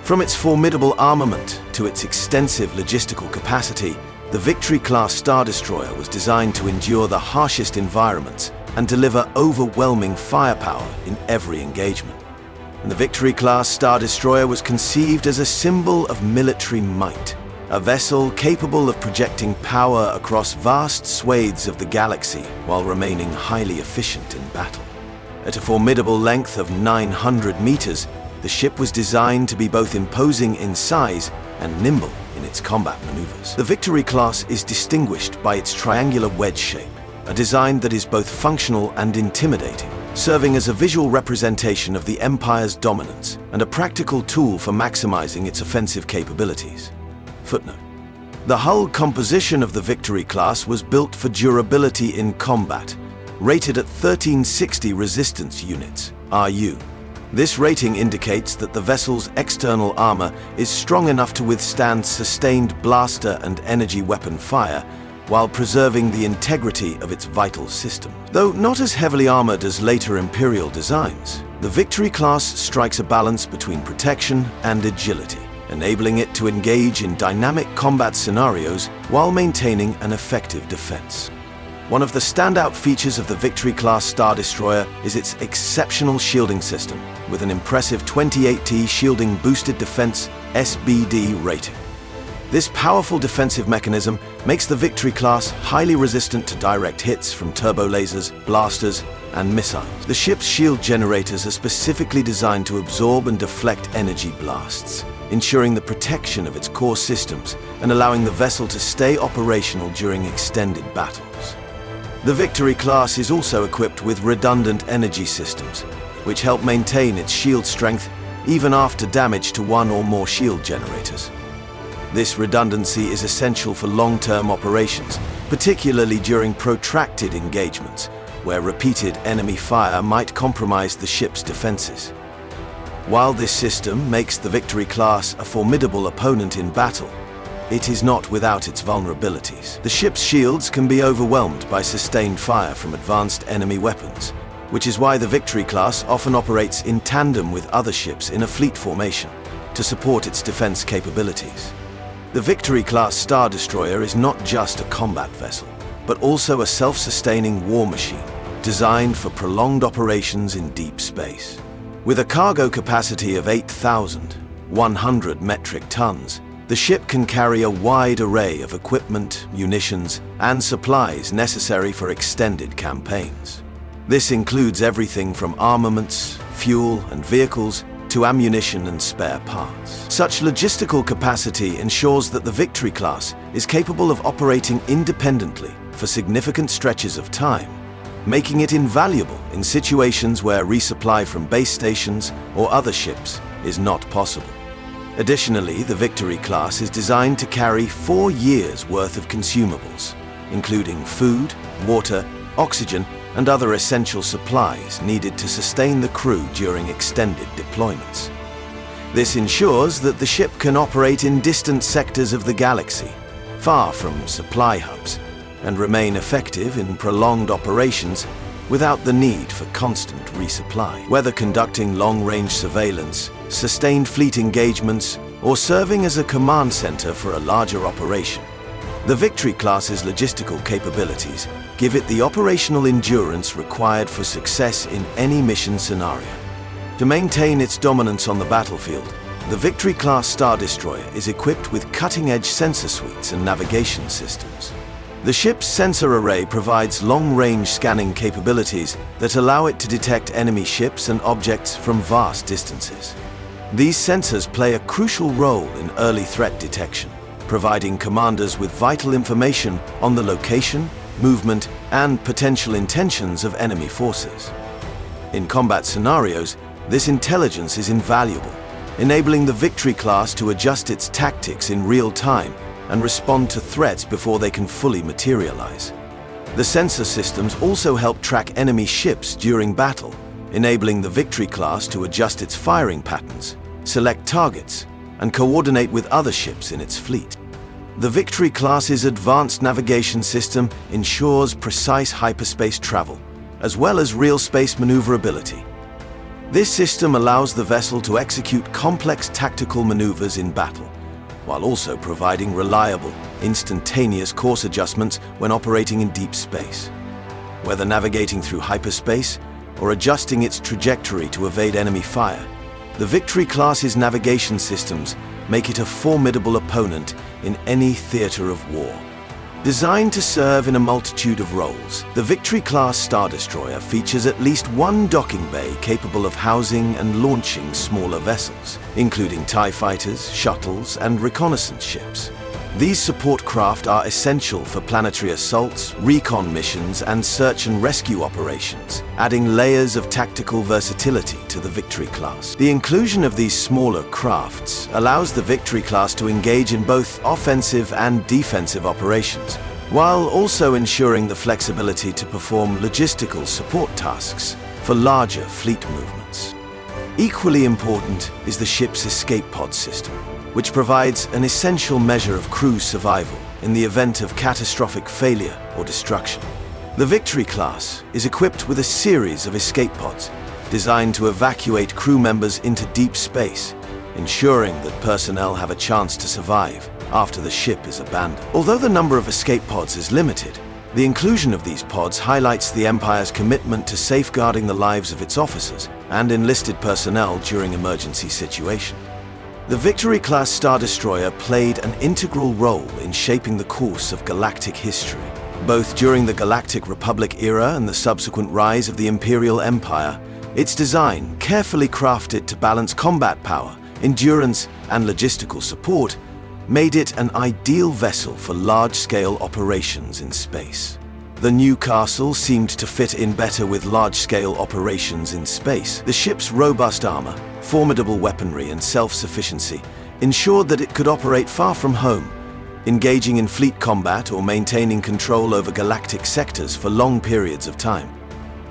From its formidable armament to its extensive logistical capacity, the Victory-class Star Destroyer was designed to endure the harshest environments and deliver overwhelming firepower in every engagement. And the Victory-class Star Destroyer was conceived as a symbol of military might, a vessel capable of projecting power across vast swathes of the galaxy while remaining highly efficient in battle. At a formidable length of 900 meters, the ship was designed to be both imposing in size and nimble in its combat maneuvers. The Victory class is distinguished by its triangular wedge shape, a design that is both functional and intimidating, serving as a visual representation of the Empire's dominance and a practical tool for maximizing its offensive capabilities. Footnote: the hull composition of the Victory class was built for durability in combat, rated at 1360 resistance units, RU. This rating indicates that the vessel's external armor is strong enough to withstand sustained blaster and energy weapon fire, while preserving the integrity of its vital system. Though not as heavily armored as later Imperial designs, the Victory class strikes a balance between protection and agility, enabling it to engage in dynamic combat scenarios while maintaining an effective defense. One of the standout features of the Victory-class Star Destroyer is its exceptional shielding system, with an impressive 28T Shielding Boosted Defense (SBD) rating. This powerful defensive mechanism makes the Victory class highly resistant to direct hits from turbo lasers, blasters, and missiles. The ship's shield generators are specifically designed to absorb and deflect energy blasts, ensuring the protection of its core systems and allowing the vessel to stay operational during extended battles. The Victory class is also equipped with redundant energy systems, which help maintain its shield strength even after damage to one or more shield generators. This redundancy is essential for long-term operations, particularly during protracted engagements, where repeated enemy fire might compromise the ship's defenses. While this system makes the Victory class a formidable opponent in battle, it is not without its vulnerabilities. The ship's shields can be overwhelmed by sustained fire from advanced enemy weapons, which is why the Victory class often operates in tandem with other ships in a fleet formation to support its defense capabilities. The Victory-class Star Destroyer is not just a combat vessel, but also a self-sustaining war machine designed for prolonged operations in deep space. With a cargo capacity of 8,100 metric tons, the ship can carry a wide array of equipment, munitions, and supplies necessary for extended campaigns. This includes everything from armaments, fuel, and vehicles to ammunition and spare parts. Such logistical capacity ensures that the Victory class is capable of operating independently for significant stretches of time, making it invaluable in situations where resupply from base stations or other ships is not possible. Additionally, the Victory class is designed to carry 4 years' worth of consumables, including food, water, oxygen, and other essential supplies needed to sustain the crew during extended deployments. This ensures that the ship can operate in distant sectors of the galaxy, far from supply hubs, and remain effective in prolonged operations without the need for constant resupply. Whether conducting long-range surveillance, sustained fleet engagements, or serving as a command center for a larger operation, the Victory class's logistical capabilities give it the operational endurance required for success in any mission scenario. To maintain its dominance on the battlefield, the Victory-class Star Destroyer is equipped with cutting-edge sensor suites and navigation systems. The ship's sensor array provides long-range scanning capabilities that allow it to detect enemy ships and objects from vast distances. These sensors play a crucial role in early threat detection, providing commanders with vital information on the location, movement, and potential intentions of enemy forces. In combat scenarios, this intelligence is invaluable, enabling the Victory class to adjust its tactics in real time and respond to threats before they can fully materialize. The sensor systems also help track enemy ships during battle, enabling the Victory class to adjust its firing patterns, select targets, and coordinate with other ships in its fleet. The Victory class's advanced navigation system ensures precise hyperspace travel, as well as real space maneuverability. This system allows the vessel to execute complex tactical maneuvers in battle, while also providing reliable, instantaneous course adjustments when operating in deep space. Whether navigating through hyperspace or adjusting its trajectory to evade enemy fire, the Victory class's navigation systems make it a formidable opponent in any theater of war. Designed to serve in a multitude of roles, the Victory-class Star Destroyer features at least one docking bay capable of housing and launching smaller vessels, including TIE fighters, shuttles, and reconnaissance ships. These support craft are essential for planetary assaults, recon missions, and search and rescue operations, adding layers of tactical versatility to the Victory class. The inclusion of these smaller crafts allows the Victory class to engage in both offensive and defensive operations, while also ensuring the flexibility to perform logistical support tasks for larger fleet movements. Equally important is the ship's escape pod system, which provides an essential measure of crew survival in the event of catastrophic failure or destruction. The Victory class is equipped with a series of escape pods designed to evacuate crew members into deep space, ensuring that personnel have a chance to survive after the ship is abandoned. Although the number of escape pods is limited, the inclusion of these pods highlights the Empire's commitment to safeguarding the lives of its officers and enlisted personnel during emergency situations. The Victory-class Star Destroyer played an integral role in shaping the course of galactic history. Both during the Galactic Republic era and the subsequent rise of the Imperial Empire, its design, carefully crafted to balance combat power, endurance, and logistical support, made it an ideal vessel for large-scale operations in space. The new castle seemed to fit in better with large-scale operations in space. The ship's robust armor, formidable weaponry, and self-sufficiency ensured that it could operate far from home, engaging in fleet combat or maintaining control over galactic sectors for long periods of time.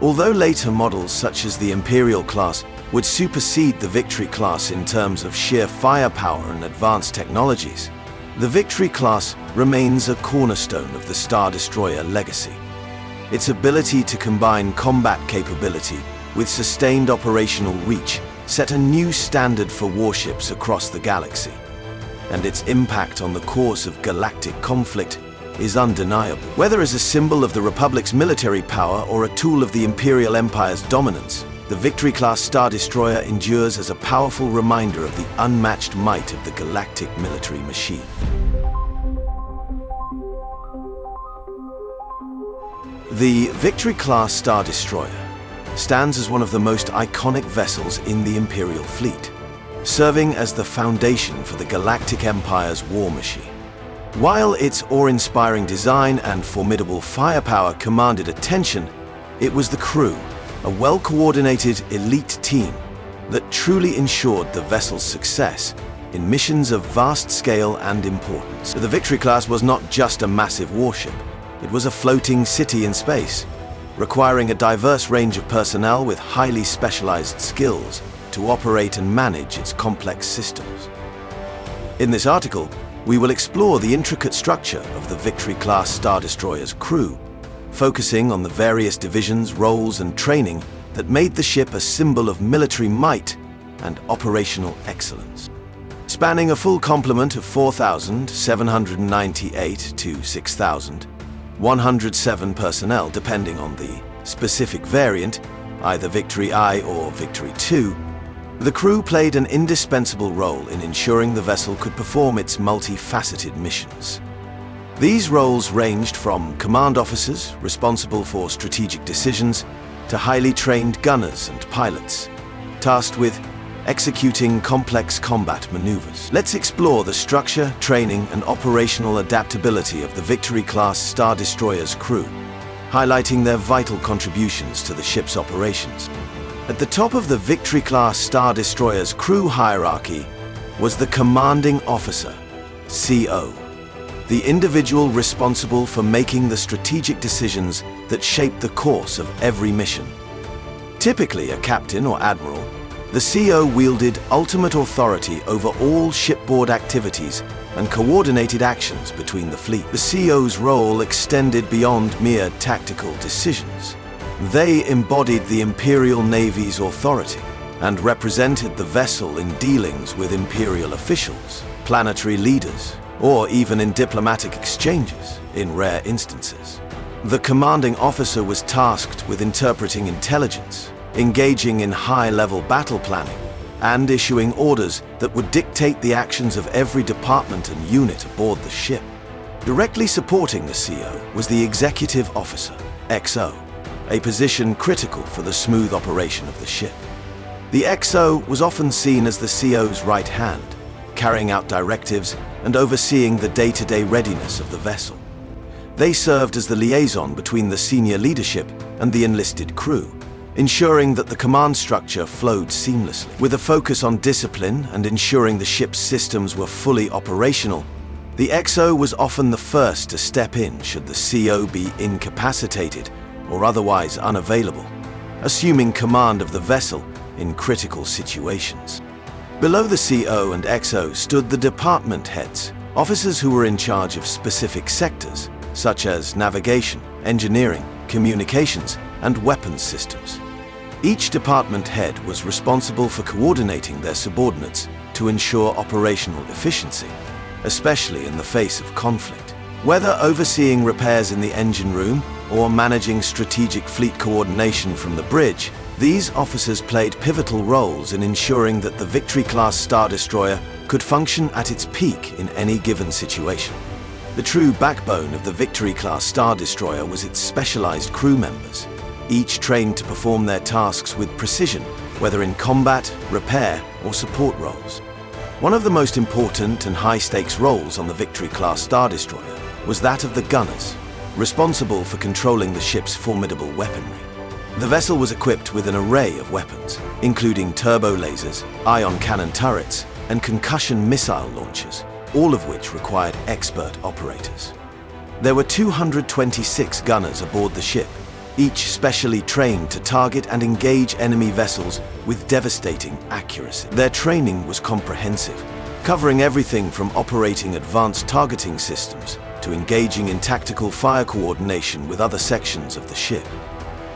Although later models such as the Imperial class would supersede the Victory class in terms of sheer firepower and advanced technologies, the Victory class remains a cornerstone of the Star Destroyer legacy. Its ability to combine combat capability with sustained operational reach set a new standard for warships across the galaxy, and its impact on the course of galactic conflict is undeniable. Whether as a symbol of the Republic's military power or a tool of the Imperial Empire's dominance, the Victory-class Star Destroyer endures as a powerful reminder of the unmatched might of the galactic military machine. The Victory-class Star Destroyer stands as one of the most iconic vessels in the Imperial fleet, serving as the foundation for the Galactic Empire's war machine. While its awe-inspiring design and formidable firepower commanded attention, it was the crew, a well-coordinated elite team, that truly ensured the vessel's success in missions of vast scale and importance. The Victory class was not just a massive warship, it was a floating city in space, requiring a diverse range of personnel with highly specialized skills to operate and manage its complex systems. In this article, we will explore the intricate structure of the Victory-class Star Destroyer's crew, focusing on the various divisions, roles, and training that made the ship a symbol of military might and operational excellence. Spanning a full complement of 4,798 to 6,107 personnel, depending on the specific variant, either Victory I or Victory II, the crew played an indispensable role in ensuring the vessel could perform its multifaceted missions. These roles ranged from command officers responsible for strategic decisions to highly trained gunners and pilots, tasked with executing complex combat maneuvers. Let's explore the structure, training, and operational adaptability of the Victory-class Star Destroyer's crew, highlighting their vital contributions to the ship's operations. At the top of the Victory-class Star Destroyer's crew hierarchy was the Commanding Officer, CO, the individual responsible for making the strategic decisions that shape the course of every mission. Typically a captain or admiral, the CO wielded ultimate authority over all shipboard activities and coordinated actions between the fleet. The CO's role extended beyond mere tactical decisions. They embodied the Imperial Navy's authority and represented the vessel in dealings with Imperial officials, planetary leaders, or even in diplomatic exchanges, in rare instances. The commanding officer was tasked with interpreting intelligence, engaging in high-level battle planning, and issuing orders that would dictate the actions of every department and unit aboard the ship. Directly supporting the CO was the Executive Officer, XO, a position critical for the smooth operation of the ship. The XO was often seen as the CO's right hand, carrying out directives and overseeing the day-to-day readiness of the vessel. They served as the liaison between the senior leadership and the enlisted crew, ensuring that the command structure flowed seamlessly. With a focus on discipline and ensuring the ship's systems were fully operational, the XO was often the first to step in should the CO be incapacitated or otherwise unavailable, assuming command of the vessel in critical situations. Below the CO and XO stood the department heads, officers who were in charge of specific sectors, such as navigation, engineering, communications, and weapons systems. Each department head was responsible for coordinating their subordinates to ensure operational efficiency, especially in the face of conflict. Whether overseeing repairs in the engine room or managing strategic fleet coordination from the bridge, these officers played pivotal roles in ensuring that the Victory-class Star Destroyer could function at its peak in any given situation. The true backbone of the Victory-class Star Destroyer was its specialized crew members, each trained to perform their tasks with precision, whether in combat, repair, or support roles. One of the most important and high-stakes roles on the Victory-class Star Destroyer was that of the gunners, responsible for controlling the ship's formidable weaponry. The vessel was equipped with an array of weapons, including turbo lasers, ion cannon turrets, and concussion missile launchers, all of which required expert operators. There were 226 gunners aboard the ship, each specially trained to target and engage enemy vessels with devastating accuracy. Their training was comprehensive, covering everything from operating advanced targeting systems to engaging in tactical fire coordination with other sections of the ship.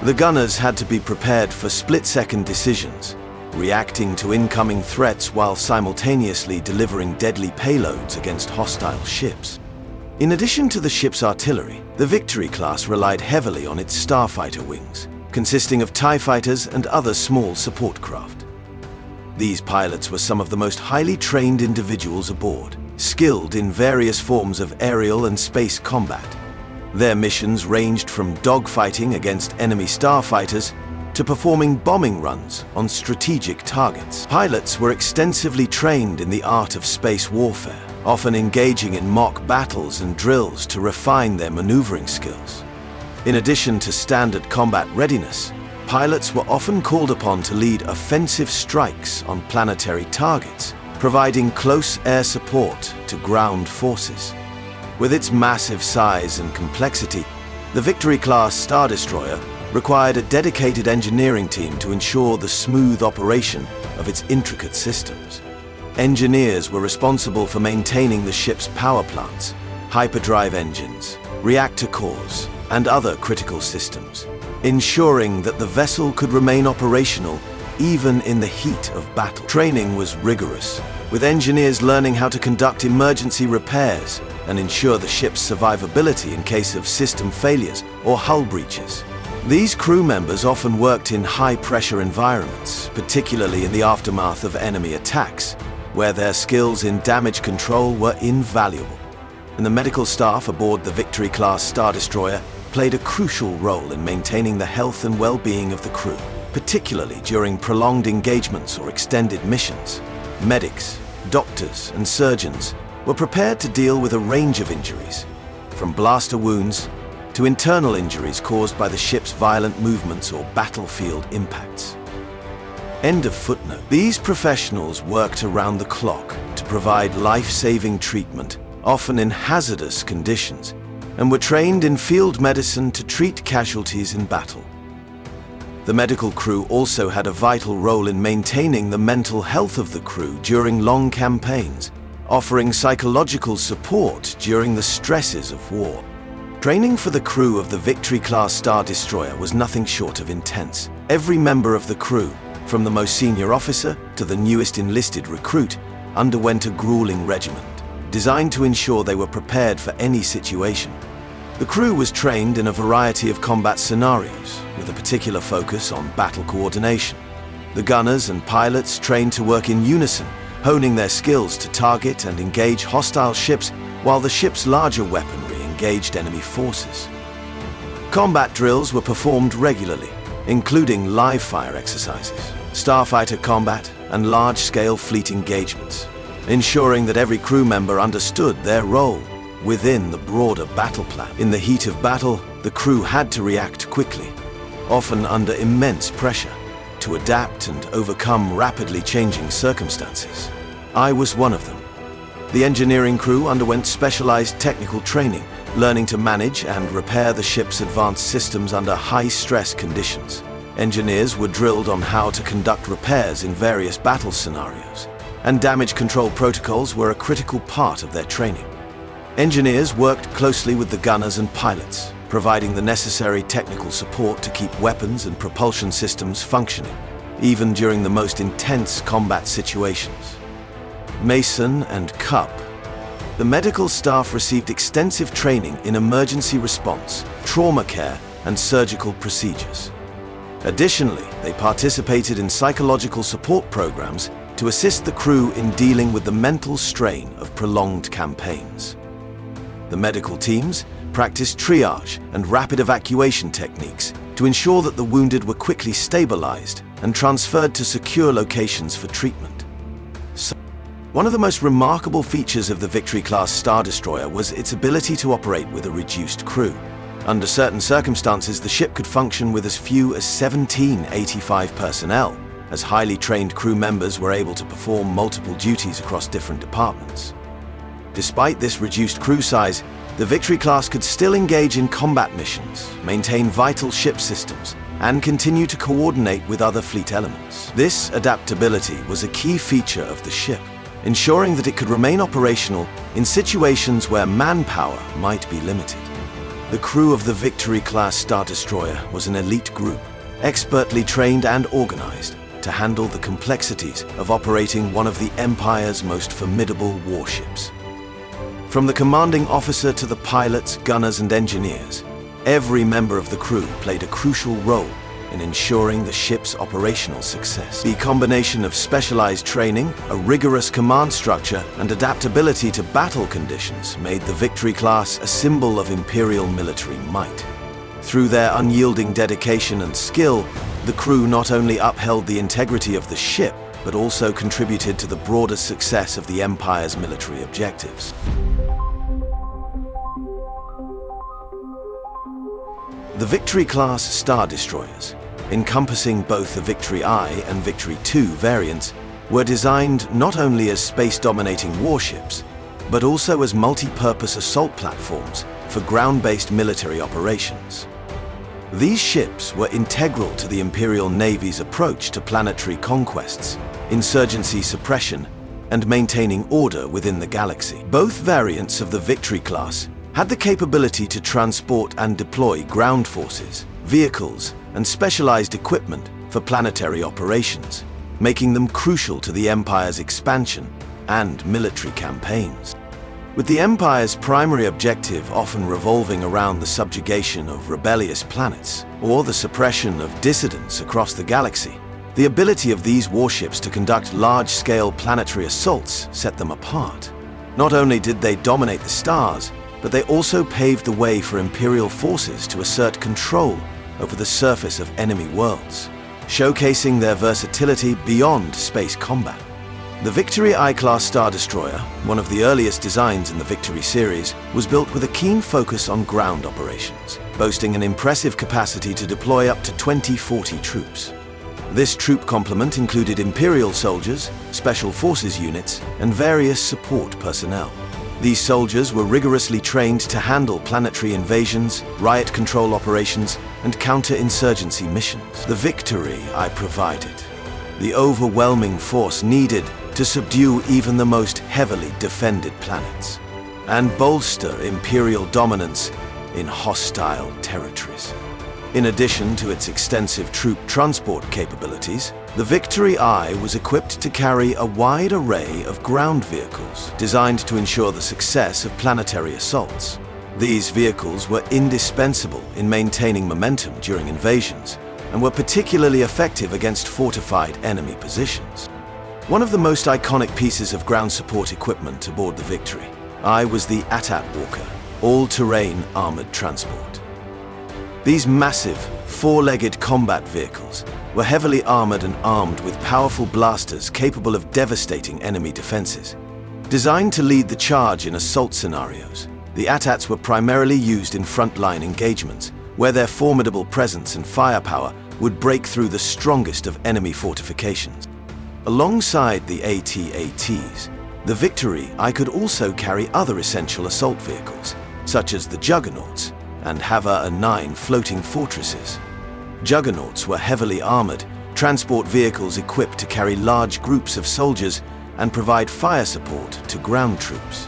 The gunners had to be prepared for split-second decisions, reacting to incoming threats while simultaneously delivering deadly payloads against hostile ships. In addition to the ship's artillery, the Victory class relied heavily on its starfighter wings, consisting of TIE fighters and other small support craft. These pilots were some of the most highly trained individuals aboard, skilled in various forms of aerial and space combat. Their missions ranged from dogfighting against enemy starfighters to performing bombing runs on strategic targets. Pilots were extensively trained in the art of space warfare, often engaging in mock battles and drills to refine their maneuvering skills. In addition to standard combat readiness, pilots were often called upon to lead offensive strikes on planetary targets, providing close air support to ground forces. With its massive size and complexity, the Victory-class Star Destroyer required a dedicated engineering team to ensure the smooth operation of its intricate systems. Engineers were responsible for maintaining the ship's power plants, hyperdrive engines, reactor cores, and other critical systems, ensuring that the vessel could remain operational even in the heat of battle. Training was rigorous, with engineers learning how to conduct emergency repairs and ensure the ship's survivability in case of system failures or hull breaches. These crew members often worked in high-pressure environments, particularly in the aftermath of enemy attacks, where their skills in damage control were invaluable. And the medical staff aboard the Victory-class Star Destroyer played a crucial role in maintaining the health and well-being of the crew, particularly during prolonged engagements or extended missions. Medics, doctors, and surgeons were prepared to deal with a range of injuries, from blaster wounds to internal injuries caused by the ship's violent movements or battlefield impacts. End of footnote. These professionals worked around the clock to provide life-saving treatment, often in hazardous conditions, and were trained in field medicine to treat casualties in battle. The medical crew also had a vital role in maintaining the mental health of the crew during long campaigns, offering psychological support during the stresses of war. Training for the crew of the Victory-class Star Destroyer was nothing short of intense. Every member of the crew, from the most senior officer to the newest enlisted recruit, underwent a grueling regiment, designed to ensure they were prepared for any situation. The crew was trained in a variety of combat scenarios, with a particular focus on battle coordination. The gunners and pilots trained to work in unison, honing their skills to target and engage hostile ships, while the ship's larger weaponry engaged enemy forces. Combat drills were performed regularly, including live-fire exercises, starfighter combat, and large-scale fleet engagements, ensuring that every crew member understood their role within the broader battle plan. In the heat of battle, the crew had to react quickly, often under immense pressure, to adapt and overcome rapidly changing circumstances. I was one of them. The engineering crew underwent specialized technical training, learning to manage and repair the ship's advanced systems under high-stress conditions. Engineers were drilled on how to conduct repairs in various battle scenarios, and damage control protocols were a critical part of their training. Engineers worked closely with the gunners and pilots, providing the necessary technical support to keep weapons and propulsion systems functioning, even during the most intense combat situations. Mason and Cup. The medical staff received extensive training in emergency response, trauma care, and surgical procedures. Additionally, they participated in psychological support programs to assist the crew in dealing with the mental strain of prolonged campaigns. The medical teams practiced triage and rapid evacuation techniques to ensure that the wounded were quickly stabilized and transferred to secure locations for treatment. One of the most remarkable features of the Victory-class Star Destroyer was its ability to operate with a reduced crew. Under certain circumstances, the ship could function with as few as 17 85 personnel, as highly trained crew members were able to perform multiple duties across different departments. Despite this reduced crew size, the Victory-class could still engage in combat missions, maintain vital ship systems, and continue to coordinate with other fleet elements. This adaptability was a key feature of the ship, ensuring that it could remain operational in situations where manpower might be limited. The crew of the Victory-class Star Destroyer was an elite group, expertly trained and organized to handle the complexities of operating one of the Empire's most formidable warships. From the commanding officer to the pilots, gunners, and engineers, every member of the crew played a crucial role in ensuring the ship's operational success. The combination of specialized training, a rigorous command structure, and adaptability to battle conditions made the Victory-class a symbol of Imperial military might. Through their unyielding dedication and skill, the crew not only upheld the integrity of the ship, but also contributed to the broader success of the Empire's military objectives. The Victory-class Star Destroyers, encompassing both the Victory I and Victory II variants, were designed not only as space-dominating warships, but also as multi-purpose assault platforms for ground-based military operations. These ships were integral to the Imperial Navy's approach to planetary conquests, insurgency suppression, and maintaining order within the galaxy. Both variants of the Victory class had the capability to transport and deploy ground forces, vehicles, and specialized equipment for planetary operations, making them crucial to the Empire's expansion and military campaigns. With the Empire's primary objective often revolving around the subjugation of rebellious planets or the suppression of dissidents across the galaxy, the ability of these warships to conduct large-scale planetary assaults set them apart. Not only did they dominate the stars, but they also paved the way for Imperial forces to assert control over the surface of enemy worlds, showcasing their versatility beyond space combat. The Victory I-class Star Destroyer, one of the earliest designs in the Victory series, was built with a keen focus on ground operations, boasting an impressive capacity to deploy up to 2040 troops. This troop complement included Imperial soldiers, Special Forces units, and various support personnel. These soldiers were rigorously trained to handle planetary invasions, riot control operations, and counter-insurgency missions. The victory I provided, the overwhelming force needed to subdue even the most heavily defended planets, and bolster Imperial dominance in hostile territories. In addition to its extensive troop transport capabilities, the Victory I was equipped to carry a wide array of ground vehicles designed to ensure the success of planetary assaults. These vehicles were indispensable in maintaining momentum during invasions and were particularly effective against fortified enemy positions. One of the most iconic pieces of ground support equipment aboard the Victory I was the AT-AT Walker, all-terrain armored transport. These massive, four-legged combat vehicles were heavily armored and armed with powerful blasters capable of devastating enemy defenses. Designed to lead the charge in assault scenarios, the AT-ATs were primarily used in frontline engagements, where their formidable presence and firepower would break through the strongest of enemy fortifications. Alongside the AT-ATs, the Victory I could also carry other essential assault vehicles, such as the Juggernauts and Hava 9 floating fortresses. Juggernauts were heavily armored, transport vehicles equipped to carry large groups of soldiers and provide fire support to ground troops.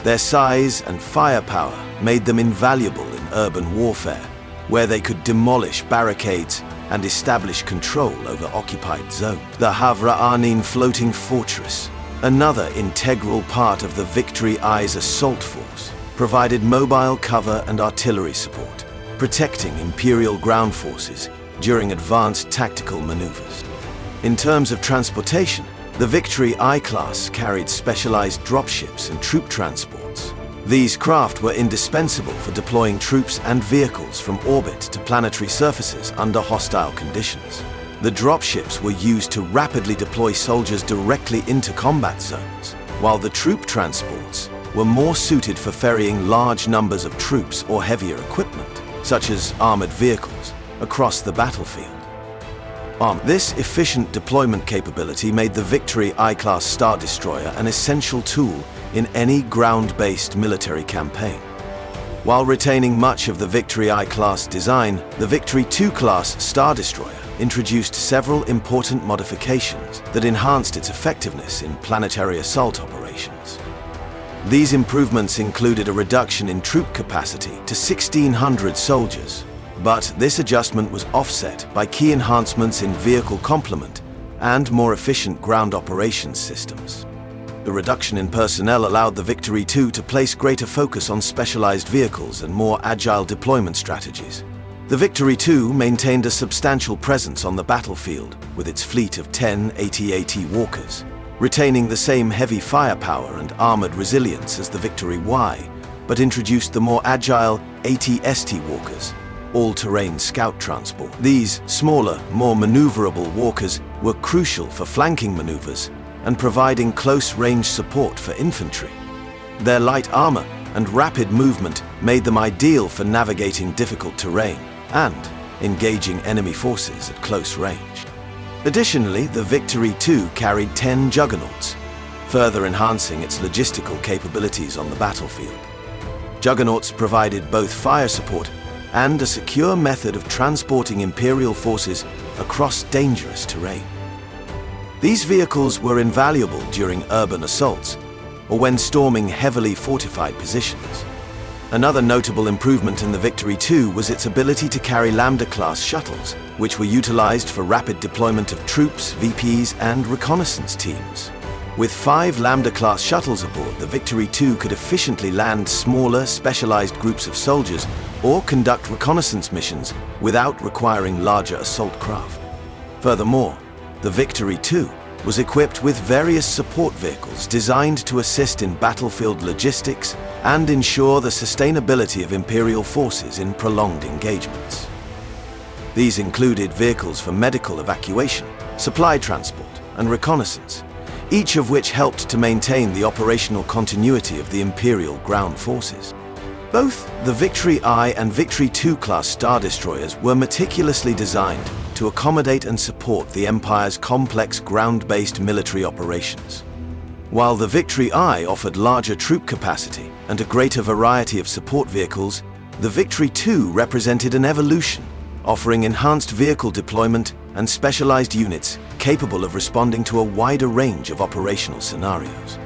Their size and firepower made them invaluable in urban warfare, where they could demolish barricades and establish control over occupied zones. The Hava 9 floating fortress, another integral part of the Victory I's assault force, provided mobile cover and artillery support, protecting Imperial ground forces during advanced tactical maneuvers. In terms of transportation, the Victory I-class carried specialized dropships and troop transports. These craft were indispensable for deploying troops and vehicles from orbit to planetary surfaces under hostile conditions. The dropships were used to rapidly deploy soldiers directly into combat zones, while the troop transports were more suited for ferrying large numbers of troops or heavier equipment, such as armored vehicles, across the battlefield. This efficient deployment capability made the Victory I-class Star Destroyer an essential tool in any ground-based military campaign. While retaining much of the Victory I-class design, the Victory II-class Star Destroyer introduced several important modifications that enhanced its effectiveness in planetary assault operations. These improvements included a reduction in troop capacity to 1,600 soldiers, but this adjustment was offset by key enhancements in vehicle complement and more efficient ground operations systems. The reduction in personnel allowed the Victory II to place greater focus on specialized vehicles and more agile deployment strategies. The Victory II maintained a substantial presence on the battlefield with its fleet of 10 AT-AT walkers, retaining the same heavy firepower and armored resilience as the Victory Y, but introduced the more agile AT-ST walkers, all-terrain scout transport. These smaller, more maneuverable walkers were crucial for flanking maneuvers and providing close-range support for infantry. Their light armor and rapid movement made them ideal for navigating difficult terrain and engaging enemy forces at close range. Additionally, the Victory II carried 10 Juggernauts, further enhancing its logistical capabilities on the battlefield. Juggernauts provided both fire support and a secure method of transporting Imperial forces across dangerous terrain. These vehicles were invaluable during urban assaults or when storming heavily fortified positions. Another notable improvement in the Victory II was its ability to carry Lambda-class shuttles, which were utilized for rapid deployment of troops, VPs, and reconnaissance teams. With 5 Lambda-class shuttles aboard, the Victory II could efficiently land smaller, specialized groups of soldiers or conduct reconnaissance missions without requiring larger assault craft. Furthermore, the Victory II was equipped with various support vehicles designed to assist in battlefield logistics and ensure the sustainability of Imperial forces in prolonged engagements. These included vehicles for medical evacuation, supply transport, and reconnaissance, each of which helped to maintain the operational continuity of the Imperial ground forces. Both the Victory I and Victory II class Star Destroyers were meticulously designed to accommodate and support the Empire's complex ground-based military operations. While the Victory I offered larger troop capacity and a greater variety of support vehicles, the Victory II represented an evolution, offering enhanced vehicle deployment and specialized units capable of responding to a wider range of operational scenarios.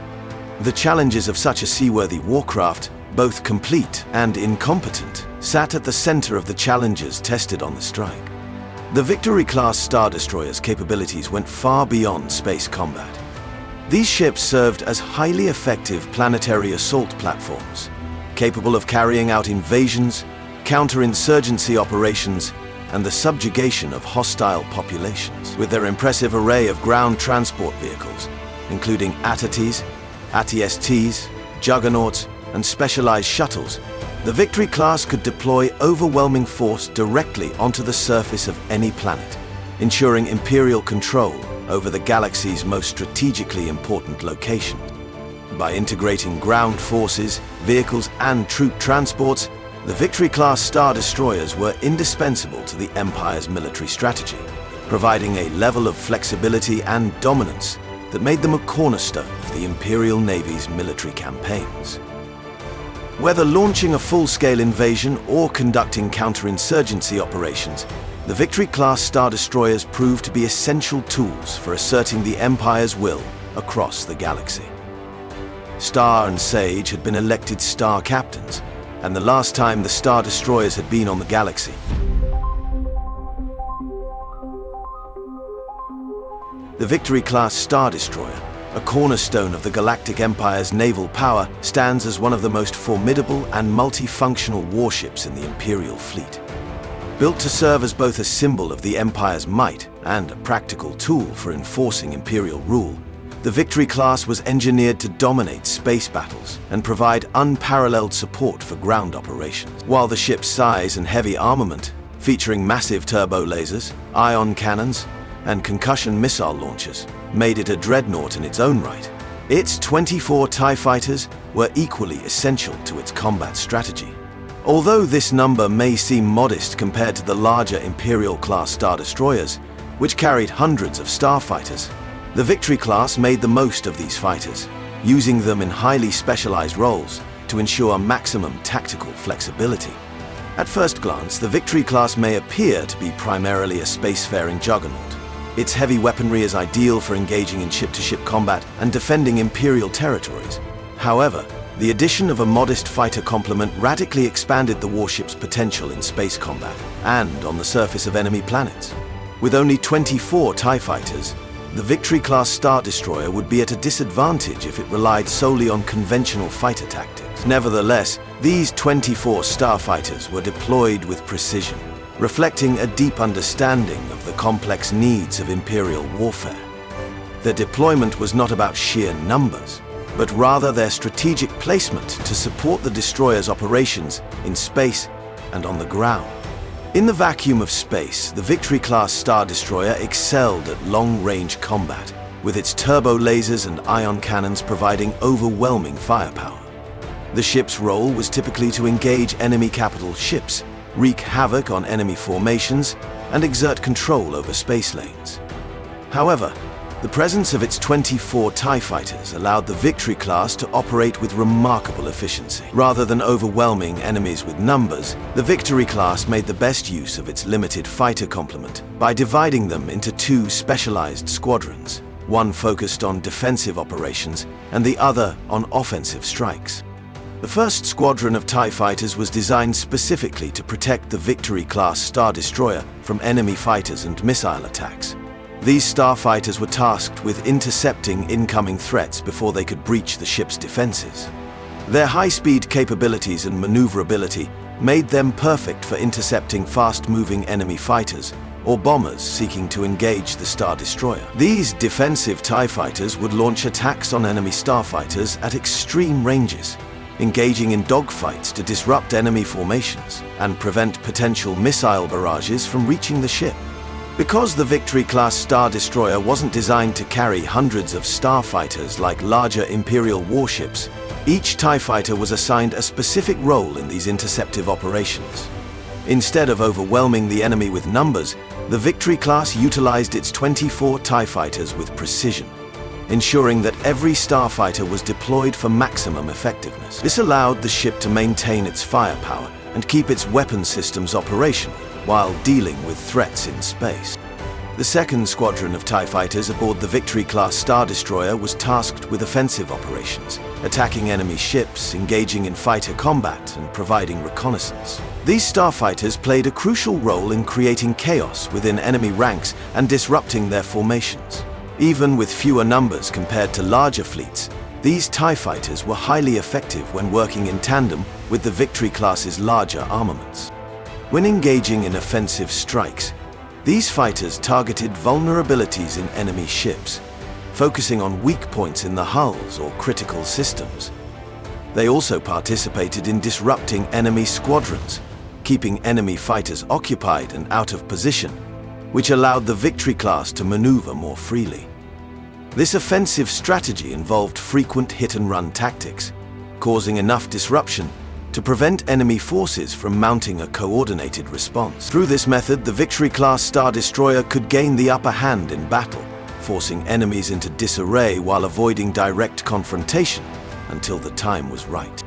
The challenges of such a seaworthy warcraft, both complete and incompetent, sat at the center of the challenges tested on the strike. The Victory-class Star Destroyers' capabilities went far beyond space combat. These ships served as highly effective planetary assault platforms, capable of carrying out invasions, counterinsurgency operations, and the subjugation of hostile populations. With their impressive array of ground transport vehicles, including ATATs, ATSTs, juggernauts, and specialized shuttles, the Victory class could deploy overwhelming force directly onto the surface of any planet, ensuring Imperial control over the galaxy's most strategically important locations. By integrating ground forces, vehicles, and troop transports, the Victory-class Star Destroyers were indispensable to the Empire's military strategy, providing a level of flexibility and dominance that made them a cornerstone of the Imperial Navy's military campaigns. Whether launching a full-scale invasion or conducting counterinsurgency operations, the Victory-class Star Destroyers proved to be essential tools for asserting the Empire's will across the galaxy. Star and Sage had been elected Star Captains, and the last time the Star Destroyers had been on the galaxy, the Victory-class Star Destroyer, a cornerstone of the Galactic Empire's naval power, stands as one of the most formidable and multifunctional warships in the Imperial fleet. Built to serve as both a symbol of the Empire's might and a practical tool for enforcing Imperial rule, the Victory class was engineered to dominate space battles and provide unparalleled support for ground operations. While the ship's size and heavy armament, featuring massive turbo lasers, ion cannons, and concussion missile launchers, made it a dreadnought in its own right, its 24 TIE fighters were equally essential to its combat strategy. Although this number may seem modest compared to the larger Imperial-class Star Destroyers, which carried hundreds of starfighters, the Victory class made the most of these fighters, using them in highly specialized roles to ensure maximum tactical flexibility. At first glance, the Victory class may appear to be primarily a spacefaring juggernaut. Its heavy weaponry is ideal for engaging in ship-to-ship combat and defending Imperial territories. However, the addition of a modest fighter complement radically expanded the warship's potential in space combat and on the surface of enemy planets. With only 24 TIE fighters, the Victory-class Star Destroyer would be at a disadvantage if it relied solely on conventional fighter tactics. Nevertheless, these 24 starfighters were deployed with precision, reflecting a deep understanding of the complex needs of Imperial warfare. Their deployment was not about sheer numbers, but rather their strategic placement to support the destroyer's operations in space and on the ground. In the vacuum of space, the Victory-class Star Destroyer excelled at long-range combat, with its turbo lasers and ion cannons providing overwhelming firepower. The ship's role was typically to engage enemy capital ships, wreak havoc on enemy formations, and exert control over space lanes. However, the presence of its 24 TIE fighters allowed the Victory class to operate with remarkable efficiency. Rather than overwhelming enemies with numbers, the Victory class made the best use of its limited fighter complement by dividing them into two specialized squadrons, one focused on defensive operations and the other on offensive strikes. The first squadron of TIE fighters was designed specifically to protect the Victory-class Star Destroyer from enemy fighters and missile attacks. These starfighters were tasked with intercepting incoming threats before they could breach the ship's defenses. Their high-speed capabilities and maneuverability made them perfect for intercepting fast-moving enemy fighters or bombers seeking to engage the Star Destroyer. These defensive TIE fighters would launch attacks on enemy starfighters at extreme ranges, engaging in dogfights to disrupt enemy formations and prevent potential missile barrages from reaching the ship. Because the Victory-class Star Destroyer wasn't designed to carry hundreds of starfighters like larger Imperial warships, each TIE fighter was assigned a specific role in these interceptive operations. Instead of overwhelming the enemy with numbers, the Victory-class utilized its 24 TIE fighters with precision, ensuring that every starfighter was deployed for maximum effectiveness. This allowed the ship to maintain its firepower and keep its weapon systems operational while dealing with threats in space. The second squadron of TIE fighters aboard the Victory-class Star Destroyer was tasked with offensive operations, attacking enemy ships, engaging in fighter combat, and providing reconnaissance. These starfighters played a crucial role in creating chaos within enemy ranks and disrupting their formations. Even with fewer numbers compared to larger fleets, these TIE fighters were highly effective when working in tandem with the Victory-class's larger armaments. When engaging in offensive strikes, these fighters targeted vulnerabilities in enemy ships, focusing on weak points in the hulls or critical systems. They also participated in disrupting enemy squadrons, keeping enemy fighters occupied and out of position, which allowed the Victory-class to maneuver more freely. This offensive strategy involved frequent hit-and-run tactics, causing enough disruption to prevent enemy forces from mounting a coordinated response. Through this method, the Victory-class Star Destroyer could gain the upper hand in battle, forcing enemies into disarray while avoiding direct confrontation until the time was right.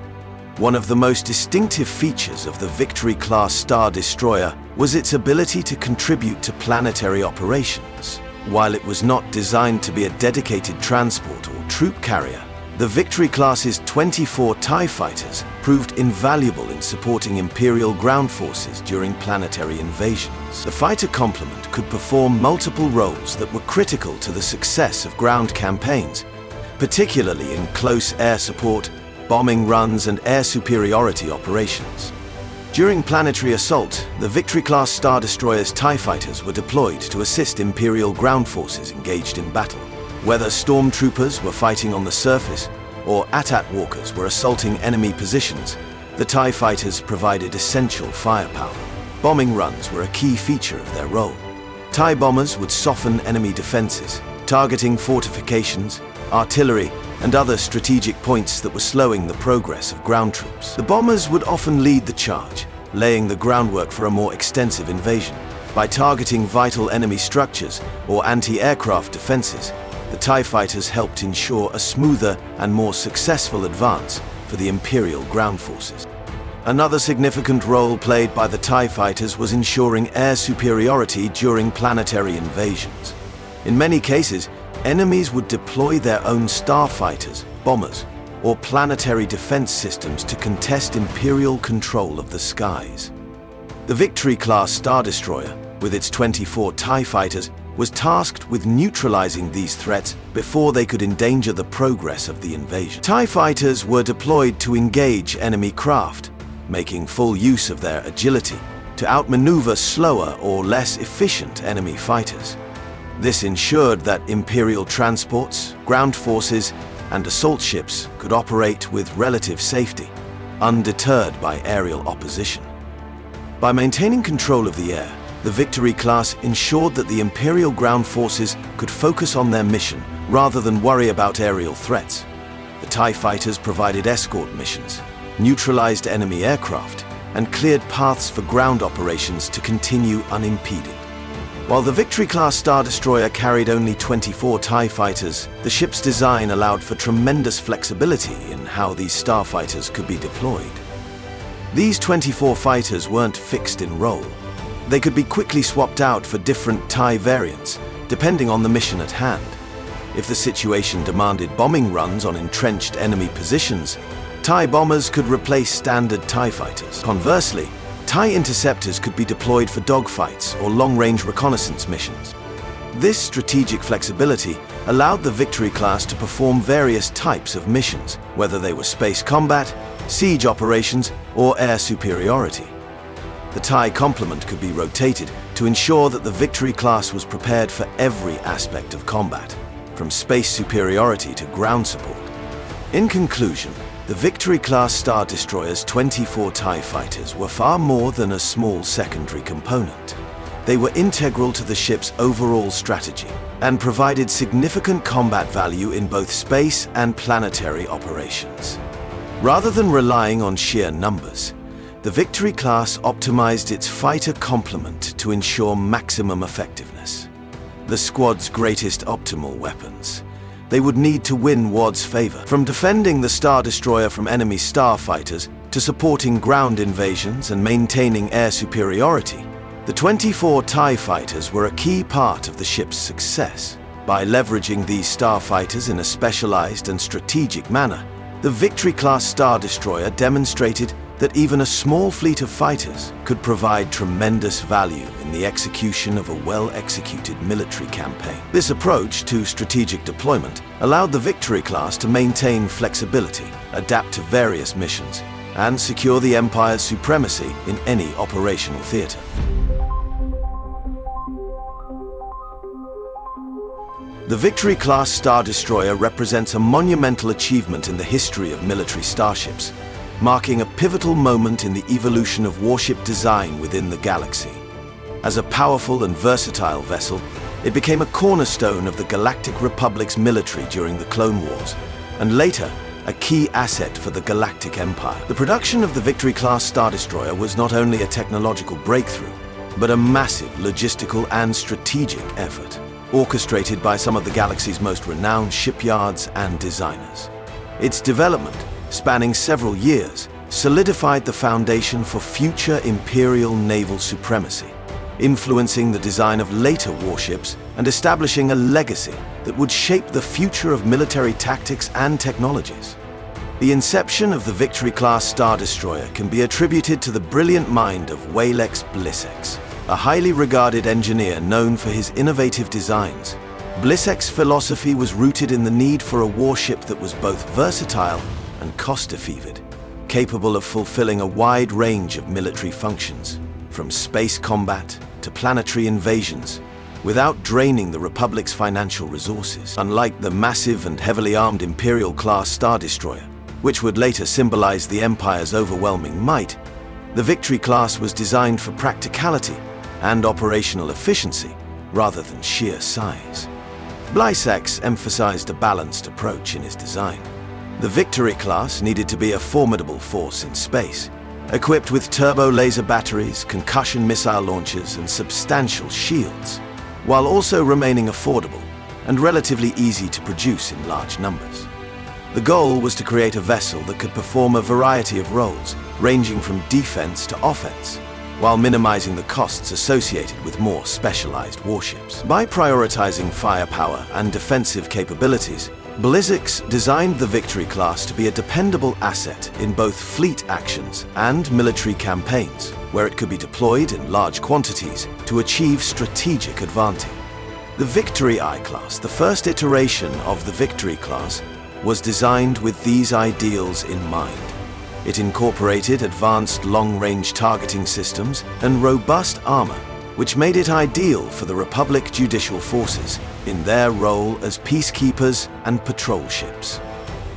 One of the most distinctive features of the Victory-class Star Destroyer was its ability to contribute to planetary operations. While it was not designed to be a dedicated transport or troop carrier, the Victory-class's 24 TIE fighters proved invaluable in supporting Imperial ground forces during planetary invasions. The fighter complement could perform multiple roles that were critical to the success of ground campaigns, particularly in close air support, bombing runs, and air superiority operations. During planetary assault, the Victory-class Star Destroyer's TIE fighters were deployed to assist Imperial ground forces engaged in battle. Whether stormtroopers were fighting on the surface or AT-AT walkers were assaulting enemy positions, the TIE fighters provided essential firepower. Bombing runs were a key feature of their role. TIE bombers would soften enemy defenses, targeting fortifications, artillery, and other strategic points that were slowing the progress of ground troops. The bombers would often lead the charge, laying the groundwork for a more extensive invasion. By targeting vital enemy structures or anti-aircraft defenses, the TIE fighters helped ensure a smoother and more successful advance for the Imperial ground forces. Another significant role played by the TIE fighters was ensuring air superiority during planetary invasions. In many cases, enemies would deploy their own starfighters, bombers, or planetary defense systems to contest Imperial control of the skies. The Victory-class Star Destroyer, with its 24 TIE fighters, was tasked with neutralizing these threats before they could endanger the progress of the invasion. TIE fighters were deployed to engage enemy craft, making full use of their agility to outmaneuver slower or less efficient enemy fighters. This ensured that Imperial transports, ground forces, and assault ships could operate with relative safety, undeterred by aerial opposition. By maintaining control of the air, the Victory-class ensured that the Imperial ground forces could focus on their mission rather than worry about aerial threats. The TIE fighters provided escort missions, neutralized enemy aircraft, and cleared paths for ground operations to continue unimpeded. While the Victory-class Star Destroyer carried only 24 TIE fighters, the ship's design allowed for tremendous flexibility in how these starfighters could be deployed. These 24 fighters weren't fixed in role. They could be quickly swapped out for different TIE variants, depending on the mission at hand. If the situation demanded bombing runs on entrenched enemy positions, TIE bombers could replace standard TIE fighters. Conversely, TIE interceptors could be deployed for dogfights or long-range reconnaissance missions. This strategic flexibility allowed the Victory class to perform various types of missions, whether they were space combat, siege operations, or air superiority. The TIE complement could be rotated to ensure that the Victory class was prepared for every aspect of combat, from space superiority to ground support. In conclusion, the Victory-class Star Destroyer's 24 TIE fighters were far more than a small secondary component. They were integral to the ship's overall strategy and provided significant combat value in both space and planetary operations. Rather than relying on sheer numbers, the Victory class optimized its fighter complement to ensure maximum effectiveness. The squad's greatest optimal weapons. They would need to win WAD's favor, from defending the Star Destroyer from enemy starfighters to supporting ground invasions and maintaining air superiority. The 24 TIE fighters were a key part of the ship's success. By leveraging these starfighters in a specialized and strategic manner, the Victory-class Star Destroyer demonstrated that even a small fleet of fighters could provide tremendous value in the execution of a well-executed military campaign. This approach to strategic deployment allowed the Victory class to maintain flexibility, adapt to various missions, and secure the Empire's supremacy in any operational theater. The Victory-class Star Destroyer represents a monumental achievement in the history of military starships, marking a pivotal moment in the evolution of warship design within the galaxy. As a powerful and versatile vessel, it became a cornerstone of the Galactic Republic's military during the Clone Wars, and later, a key asset for the Galactic Empire. The production of the Victory-class Star Destroyer was not only a technological breakthrough, but a massive logistical and strategic effort, orchestrated by some of the galaxy's most renowned shipyards and designers. Its development, spanning several years, solidified the foundation for future Imperial naval supremacy, influencing the design of later warships and establishing a legacy that would shape the future of military tactics and technologies. The inception of the Victory-class Star Destroyer can be attributed to the brilliant mind of Walex Blissex, a highly regarded engineer known for his innovative designs. Blissex's philosophy was rooted in the need for a warship that was both versatile and cost-effective, capable of fulfilling a wide range of military functions, from space combat to planetary invasions, without draining the Republic's financial resources. Unlike the massive and heavily armed Imperial-class Star Destroyer, which would later symbolize the Empire's overwhelming might, the Victory class was designed for practicality and operational efficiency rather than sheer size. Blissex emphasized a balanced approach in his design. The Victory class needed to be a formidable force in space, equipped with turbo laser batteries, concussion missile launchers, and substantial shields, while also remaining affordable and relatively easy to produce in large numbers. The goal was to create a vessel that could perform a variety of roles, ranging from defense to offense, while minimizing the costs associated with more specialized warships. By prioritizing firepower and defensive capabilities, Blissex designed the Victory class to be a dependable asset in both fleet actions and military campaigns, where it could be deployed in large quantities to achieve strategic advantage. The Victory I-class, the first iteration of the Victory class, was designed with these ideals in mind. It incorporated advanced long-range targeting systems and robust armor, which made it ideal for the Republic Judicial Forces in their role as peacekeepers and patrol ships.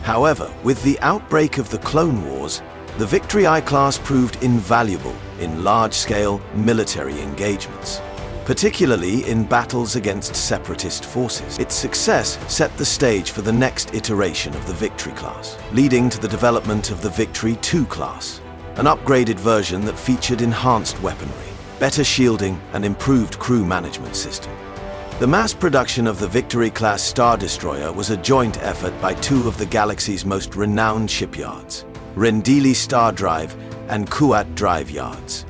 However, with the outbreak of the Clone Wars, the Victory I-class proved invaluable in large-scale military engagements, particularly in battles against separatist forces. Its success set the stage for the next iteration of the Victory class, leading to the development of the Victory II class, an upgraded version that featured enhanced weaponry, better shielding, and improved crew management system. The mass production of the Victory-class Star Destroyer was a joint effort by two of the galaxy's most renowned shipyards, Rendili Star Drive and Kuat Drive Yards.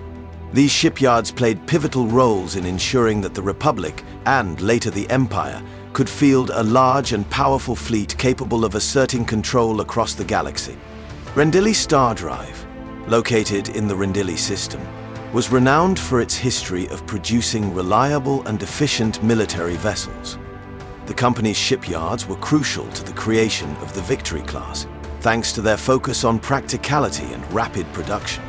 These shipyards played pivotal roles in ensuring that the Republic, and later the Empire, could field a large and powerful fleet capable of asserting control across the galaxy. Rendili Star Drive, located in the Rendili system, was renowned for its history of producing reliable and efficient military vessels. The company's shipyards were crucial to the creation of the Victory class, thanks to their focus on practicality and rapid production.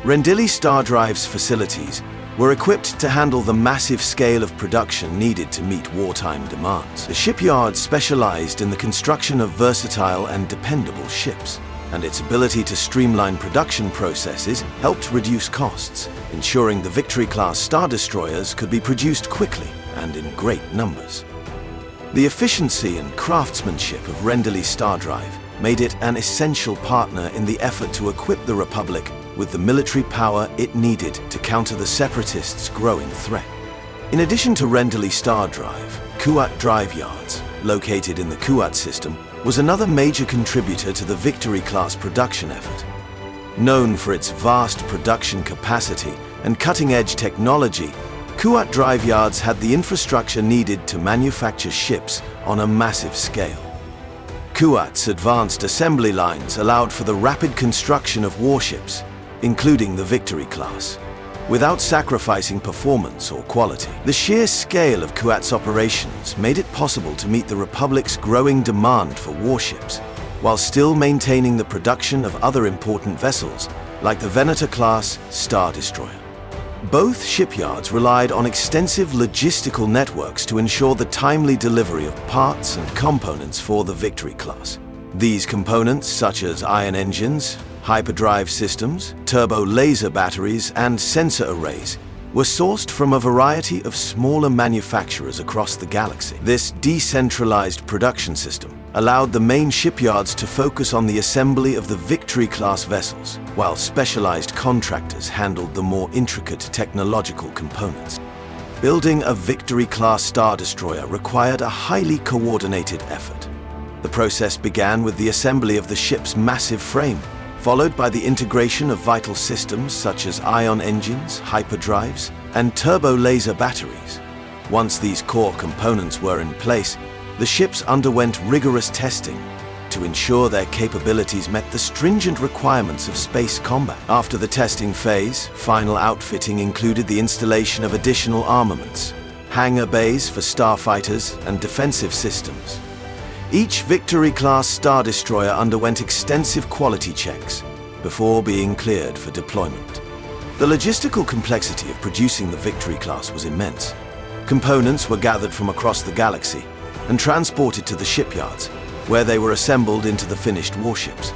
Rendili Star Drive's facilities were equipped to handle the massive scale of production needed to meet wartime demands. The shipyard specialized in the construction of versatile and dependable ships, and its ability to streamline production processes helped reduce costs, ensuring the Victory-class Star Destroyers could be produced quickly and in great numbers. The efficiency and craftsmanship of Rendili Star Drive made it an essential partner in the effort to equip the Republic with the military power it needed to counter the Separatists' growing threat. In addition to Rendili Star Drive, Kuat Drive Yards, located in the Kuat system, was another major contributor to the Victory-class production effort. Known for its vast production capacity and cutting-edge technology, Kuat Drive Yards had the infrastructure needed to manufacture ships on a massive scale. Kuat's advanced assembly lines allowed for the rapid construction of warships, including the Victory class, without sacrificing performance or quality. The sheer scale of Kuat's operations made it possible to meet the Republic's growing demand for warships, while still maintaining the production of other important vessels, like the Venator-class Star Destroyer. Both shipyards relied on extensive logistical networks to ensure the timely delivery of parts and components for the Victory class. These components, such as ion engines, hyperdrive systems, turbo laser batteries, and sensor arrays, were sourced from a variety of smaller manufacturers across the galaxy. This decentralized production system allowed the main shipyards to focus on the assembly of the Victory-class vessels, while specialized contractors handled the more intricate technological components. Building a Victory-class Star Destroyer required a highly coordinated effort. The process began with the assembly of the ship's massive frame, followed by the integration of vital systems such as ion engines, hyperdrives, and turbo laser batteries. Once these core components were in place, the ships underwent rigorous testing to ensure their capabilities met the stringent requirements of space combat. After the testing phase, final outfitting included the installation of additional armaments, hangar bays for starfighters, and defensive systems. Each Victory-class Star Destroyer underwent extensive quality checks before being cleared for deployment. The logistical complexity of producing the Victory class was immense. Components were gathered from across the galaxy and transported to the shipyards, where they were assembled into the finished warships.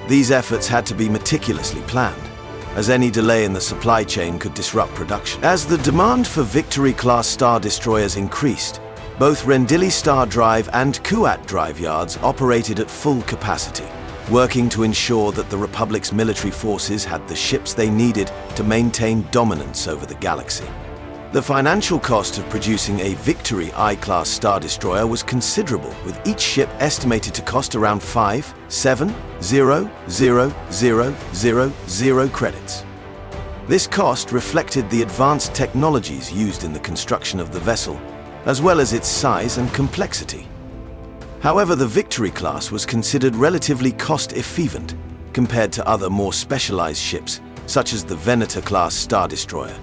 These efforts had to be meticulously planned, as any delay in the supply chain could disrupt production. As the demand for Victory-class Star Destroyers increased, both Rendili Star Drive and Kuat Drive Yards operated at full capacity, working to ensure that the Republic's military forces had the ships they needed to maintain dominance over the galaxy. The financial cost of producing a Victory I-class Star Destroyer was considerable, with each ship estimated to cost around 5,700,000 credits. This cost reflected the advanced technologies used in the construction of the vessel, as well as its size and complexity. However, the Victory class was considered relatively cost-efficient compared to other more specialized ships, such as the Venator-class Star Destroyer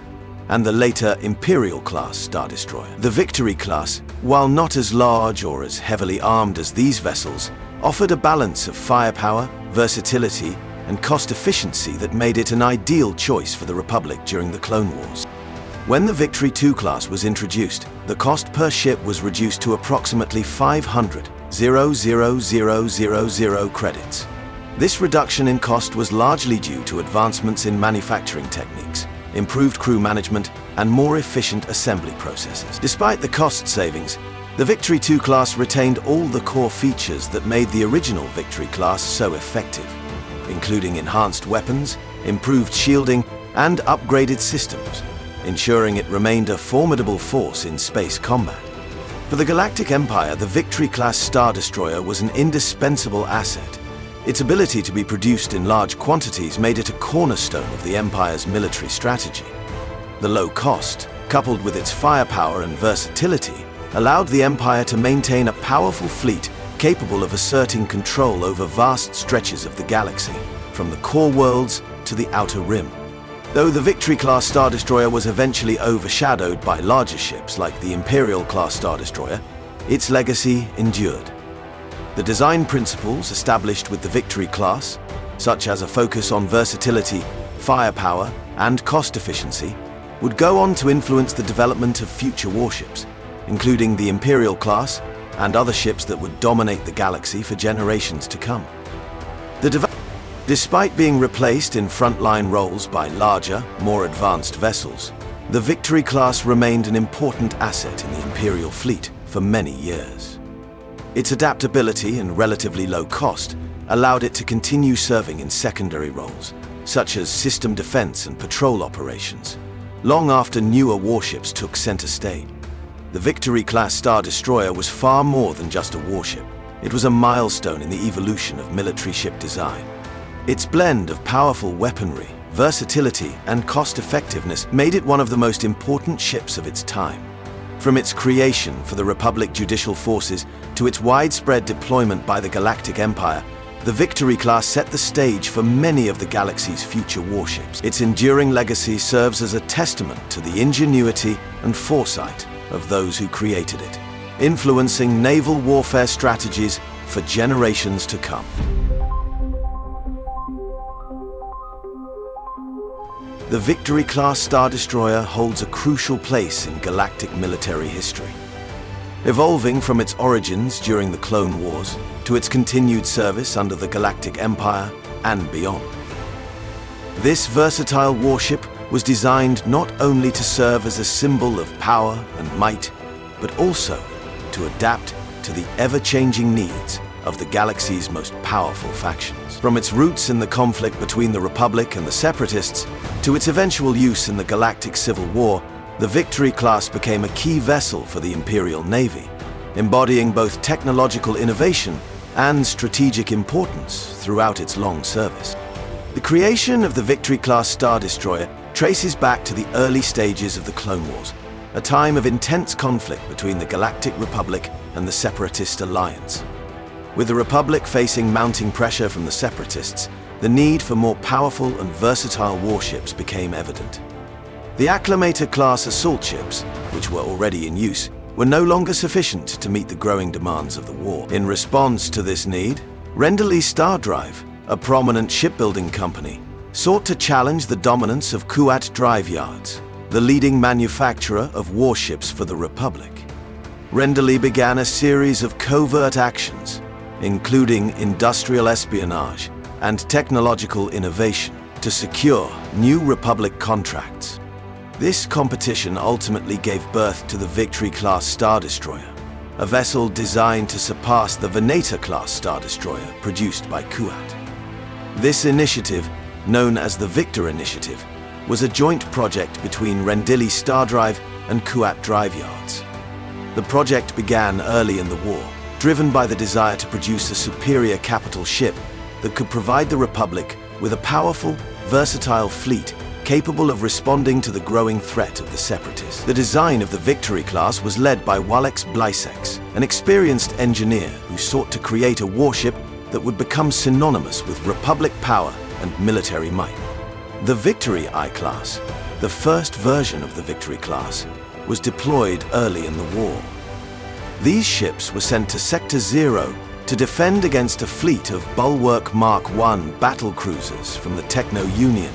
and the later Imperial-class Star Destroyer. The Victory class, while not as large or as heavily armed as these vessels, offered a balance of firepower, versatility, and cost efficiency that made it an ideal choice for the Republic during the Clone Wars. When the Victory II class was introduced, the cost per ship was reduced to approximately 500,000 credits. This reduction in cost was largely due to advancements in manufacturing techniques, improved crew management, and more efficient assembly processes. Despite the cost savings, the Victory II class retained all the core features that made the original Victory class so effective, including enhanced weapons, improved shielding, and upgraded systems, ensuring it remained a formidable force in space combat. For the Galactic Empire, the Victory-class Star Destroyer was an indispensable asset. Its ability to be produced in large quantities made it a cornerstone of the Empire's military strategy. The low cost, coupled with its firepower and versatility, allowed the Empire to maintain a powerful fleet capable of asserting control over vast stretches of the galaxy, from the core worlds to the outer rim. Though the Victory-class Star Destroyer was eventually overshadowed by larger ships like the Imperial-class Star Destroyer, its legacy endured. The design principles established with the Victory class, such as a focus on versatility, firepower, and cost efficiency, would go on to influence the development of future warships, including the Imperial class and other ships that would dominate the galaxy for generations to come. Despite being replaced in frontline roles by larger, more advanced vessels, the Victory class remained an important asset in the Imperial fleet for many years. Its adaptability and relatively low cost allowed it to continue serving in secondary roles, such as system defense and patrol operations, long after newer warships took center stage. The Victory-class Star Destroyer was far more than just a warship. It was a milestone in the evolution of military ship design. Its blend of powerful weaponry, versatility, and cost-effectiveness made it one of the most important ships of its time. From its creation for the Republic Judicial Forces to its widespread deployment by the Galactic Empire, the Victory class set the stage for many of the galaxy's future warships. Its enduring legacy serves as a testament to the ingenuity and foresight of those who created it, influencing naval warfare strategies for generations to come. The Victory-class Star Destroyer holds a crucial place in galactic military history. Evolving from its origins during the Clone Wars to its continued service under the Galactic Empire and beyond. This versatile warship was designed not only to serve as a symbol of power and might, but also to adapt to the ever-changing needs of the galaxy's most powerful factions. From its roots in the conflict between the Republic and the Separatists, to its eventual use in the Galactic Civil War, the Victory class became a key vessel for the Imperial Navy, embodying both technological innovation and strategic importance throughout its long service. The creation of the Victory-class Star Destroyer traces back to the early stages of the Clone Wars, a time of intense conflict between the Galactic Republic and the Separatist Alliance. With the Republic facing mounting pressure from the Separatists, the need for more powerful and versatile warships became evident. The Acclamator-class assault ships, which were already in use, were no longer sufficient to meet the growing demands of the war. In response to this need, Renderly Star Drive, a prominent shipbuilding company, sought to challenge the dominance of Kuat Drive Yards, the leading manufacturer of warships for the Republic. Renderly began a series of covert actions, including industrial espionage and technological innovation, to secure new Republic contracts. This competition ultimately gave birth to the Victory-class Star Destroyer, a vessel designed to surpass the Venator-class Star Destroyer produced by Kuat. This initiative, known as the Victor Initiative, was a joint project between Renderly Star Drive and Kuat Drive Yards. The project began early in the war, driven by the desire to produce a superior capital ship that could provide the Republic with a powerful, versatile fleet capable of responding to the growing threat of the Separatists. The design of the Victory class was led by Walex Blysex, an experienced engineer who sought to create a warship that would become synonymous with Republic power and military might. The Victory I-class, the first version of the Victory class, was deployed early in the war. These ships were sent to Sector Zero to defend against a fleet of Bulwark Mark I battle cruisers from the Techno-Union,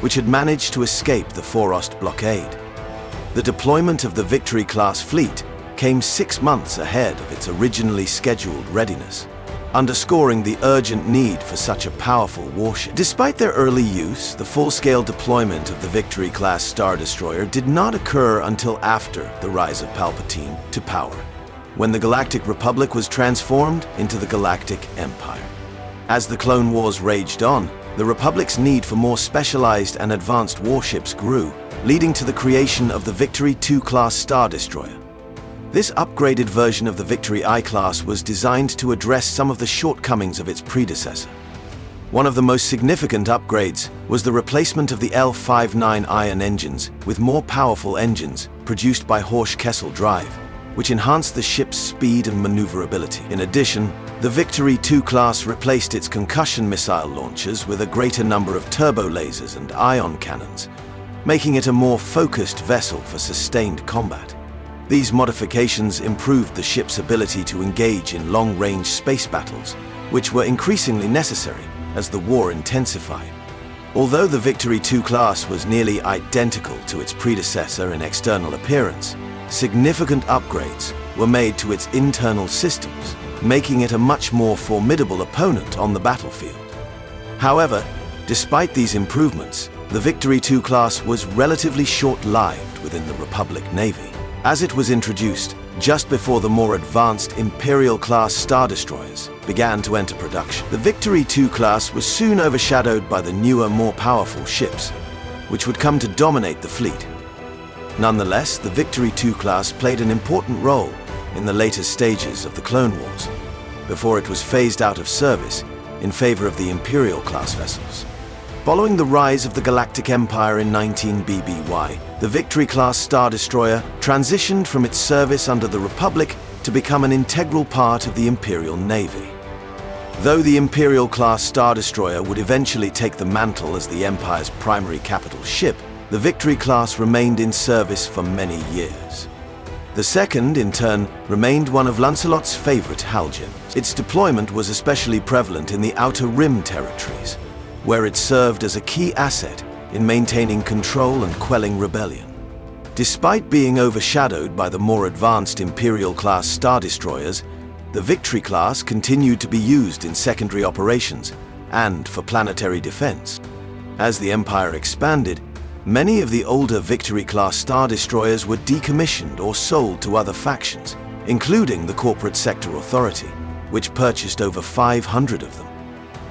which had managed to escape the Forost blockade. The deployment of the Victory-class fleet came 6 months ahead of its originally scheduled readiness, underscoring the urgent need for such a powerful warship. Despite their early use, the full-scale deployment of the Victory-class Star Destroyer did not occur until after the rise of Palpatine to power, when the Galactic Republic was transformed into the Galactic Empire. As the Clone Wars raged on, the Republic's need for more specialized and advanced warships grew, leading to the creation of the Victory II-class Star Destroyer. This upgraded version of the Victory I-class was designed to address some of the shortcomings of its predecessor. One of the most significant upgrades was the replacement of the L-59 iron engines with more powerful engines produced by Horsch Kessel Drive, which enhanced the ship's speed and maneuverability. In addition, the Victory II class replaced its concussion missile launchers with a greater number of turbo lasers and ion cannons, making it a more focused vessel for sustained combat. These modifications improved the ship's ability to engage in long-range space battles, which were increasingly necessary as the war intensified. Although the Victory II class was nearly identical to its predecessor in external appearance, significant upgrades were made to its internal systems, making it a much more formidable opponent on the battlefield. However, despite these improvements, the Victory II class was relatively short-lived within the Republic Navy, as it was introduced just before the more advanced Imperial-class Star Destroyers began to enter production. The Victory II class was soon overshadowed by the newer, more powerful ships, which would come to dominate the fleet. Nonetheless, the Victory II class played an important role in the later stages of the Clone Wars, before it was phased out of service in favor of the Imperial-class vessels. Following the rise of the Galactic Empire in 19 BBY, the Victory-class Star Destroyer transitioned from its service under the Republic to become an integral part of the Imperial Navy. Though the Imperial-class Star Destroyer would eventually take the mantle as the Empire's primary capital ship, the Victory-class remained in service for many years. The second, in turn, remained one of Lancelot's favorite Halgems. Its deployment was especially prevalent in the Outer Rim territories, where it served as a key asset in maintaining control and quelling rebellion. Despite being overshadowed by the more advanced Imperial-class Star Destroyers, the Victory class continued to be used in secondary operations and for planetary defense. As the Empire expanded, many of the older Victory-class Star Destroyers were decommissioned or sold to other factions, including the Corporate Sector Authority, which purchased over 500 of them.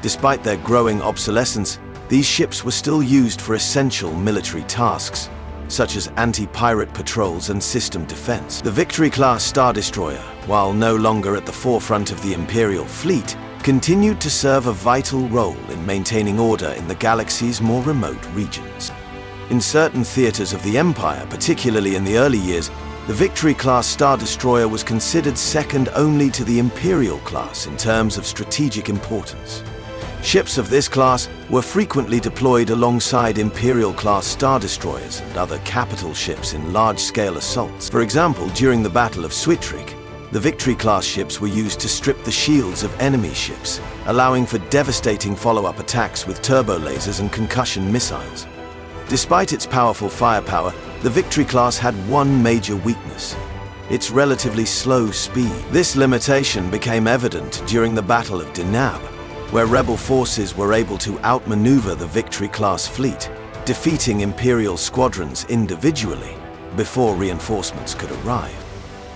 Despite their growing obsolescence, these ships were still used for essential military tasks, such as anti-pirate patrols and system defense. The Victory-class Star Destroyer, while no longer at the forefront of the Imperial fleet, continued to serve a vital role in maintaining order in the galaxy's more remote regions. In certain theaters of the Empire, particularly in the early years, the Victory-class Star Destroyer was considered second only to the Imperial class in terms of strategic importance. Ships of this class were frequently deployed alongside Imperial-class Star Destroyers and other capital ships in large-scale assaults. For example, during the Battle of Switrig, the Victory-class ships were used to strip the shields of enemy ships, allowing for devastating follow-up attacks with turbo lasers and concussion missiles. Despite its powerful firepower, the Victory class had one major weakness: its relatively slow speed. This limitation became evident during the Battle of Dinab, where rebel forces were able to outmaneuver the Victory-class fleet, defeating Imperial squadrons individually before reinforcements could arrive.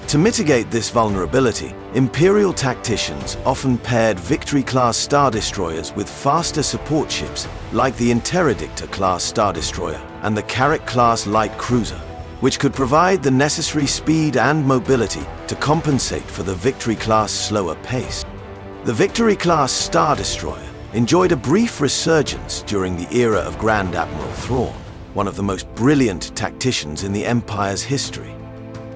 To mitigate this vulnerability, Imperial tacticians often paired Victory-class Star Destroyers with faster support ships like the Interdictor-class Star Destroyer and the Carrack-class light cruiser, which could provide the necessary speed and mobility to compensate for the Victory-class slower pace. The Victory-class Star Destroyer enjoyed a brief resurgence during the era of Grand Admiral Thrawn, one of the most brilliant tacticians in the Empire's history.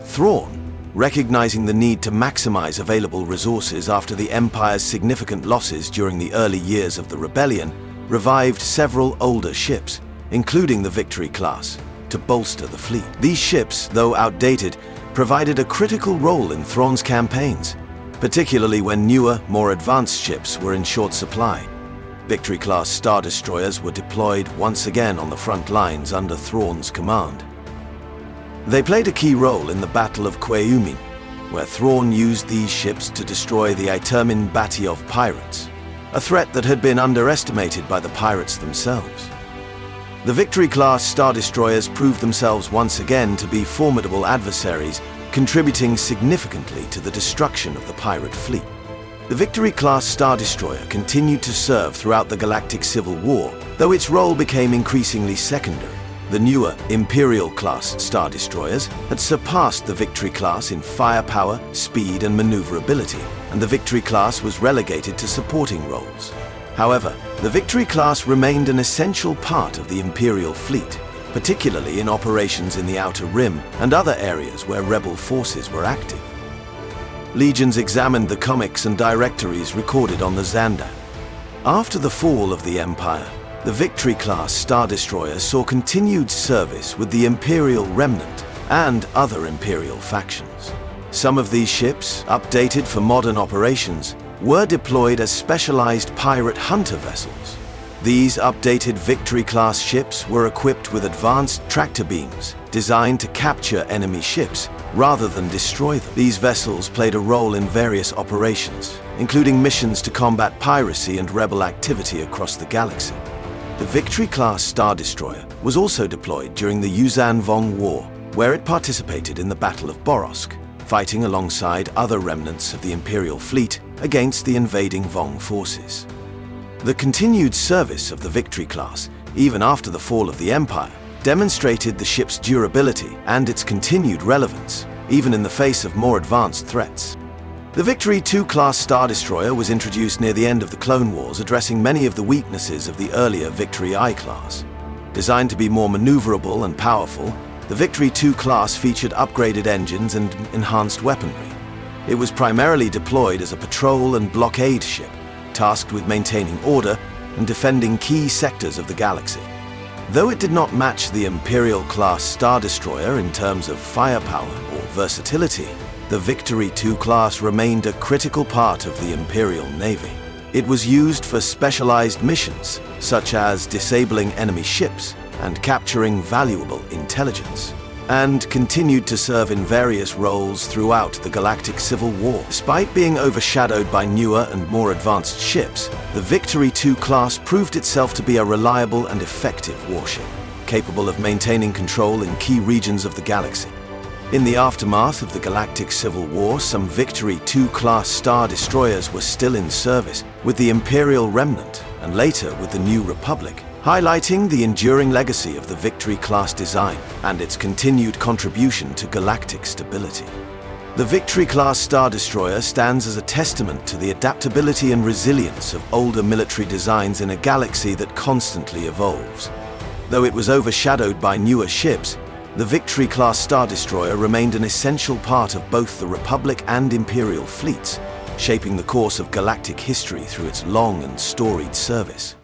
Thrawn, recognizing the need to maximize available resources after the Empire's significant losses during the early years of the rebellion, revived several older ships, including the Victory class, to bolster the fleet. These ships, though outdated, provided a critical role in Thrawn's campaigns, particularly when newer, more advanced ships were in short supply. Victory-class Star Destroyers were deployed once again on the front lines under Thrawn's command. They played a key role in the Battle of Queumin, where Thrawn used these ships to destroy the Itermin Batiov pirates, a threat that had been underestimated by the pirates themselves. The Victory-class Star Destroyers proved themselves once again to be formidable adversaries, contributing significantly to the destruction of the pirate fleet. The Victory-class Star Destroyer continued to serve throughout the Galactic Civil War, though its role became increasingly secondary. The newer Imperial-class Star Destroyers had surpassed the Victory class in firepower, speed, and maneuverability, and the Victory class was relegated to supporting roles. However, the Victory class remained an essential part of the Imperial fleet, particularly in operations in the Outer Rim and other areas where rebel forces were active. Legions examined the comics and directories recorded on the Xandan. After the fall of the Empire, the Victory-class Star Destroyers saw continued service with the Imperial Remnant and other Imperial factions. Some of these ships, updated for modern operations, were deployed as specialized pirate hunter vessels. These updated Victory-class ships were equipped with advanced tractor beams designed to capture enemy ships rather than destroy them. These vessels played a role in various operations, including missions to combat piracy and rebel activity across the galaxy. The Victory-class Star Destroyer was also deployed during the Yuuzhan-Vong War, where it participated in the Battle of Borosk, fighting alongside other remnants of the Imperial fleet against the invading Vong forces. The continued service of the Victory class, even after the fall of the Empire, demonstrated the ship's durability and its continued relevance, even in the face of more advanced threats. The Victory II class Star Destroyer was introduced near the end of the Clone Wars, addressing many of the weaknesses of the earlier Victory I class. Designed to be more maneuverable and powerful, the Victory II class featured upgraded engines and enhanced weaponry. It was primarily deployed as a patrol and blockade ship, tasked with maintaining order and defending key sectors of the galaxy. Though it did not match the Imperial-class Star Destroyer in terms of firepower or versatility, the Victory II class remained a critical part of the Imperial Navy. It was used for specialized missions, such as disabling enemy ships and capturing valuable intelligence, and continued to serve in various roles throughout the Galactic Civil War. Despite being overshadowed by newer and more advanced ships, the Victory II class proved itself to be a reliable and effective warship, capable of maintaining control in key regions of the galaxy. In the aftermath of the Galactic Civil War, some Victory II class Star Destroyers were still in service with the Imperial Remnant and later with the New Republic, highlighting the enduring legacy of the Victory-class design and its continued contribution to galactic stability. The Victory-class Star Destroyer stands as a testament to the adaptability and resilience of older military designs in a galaxy that constantly evolves. Though it was overshadowed by newer ships, the Victory-class Star Destroyer remained an essential part of both the Republic and Imperial fleets, shaping the course of galactic history through its long and storied service.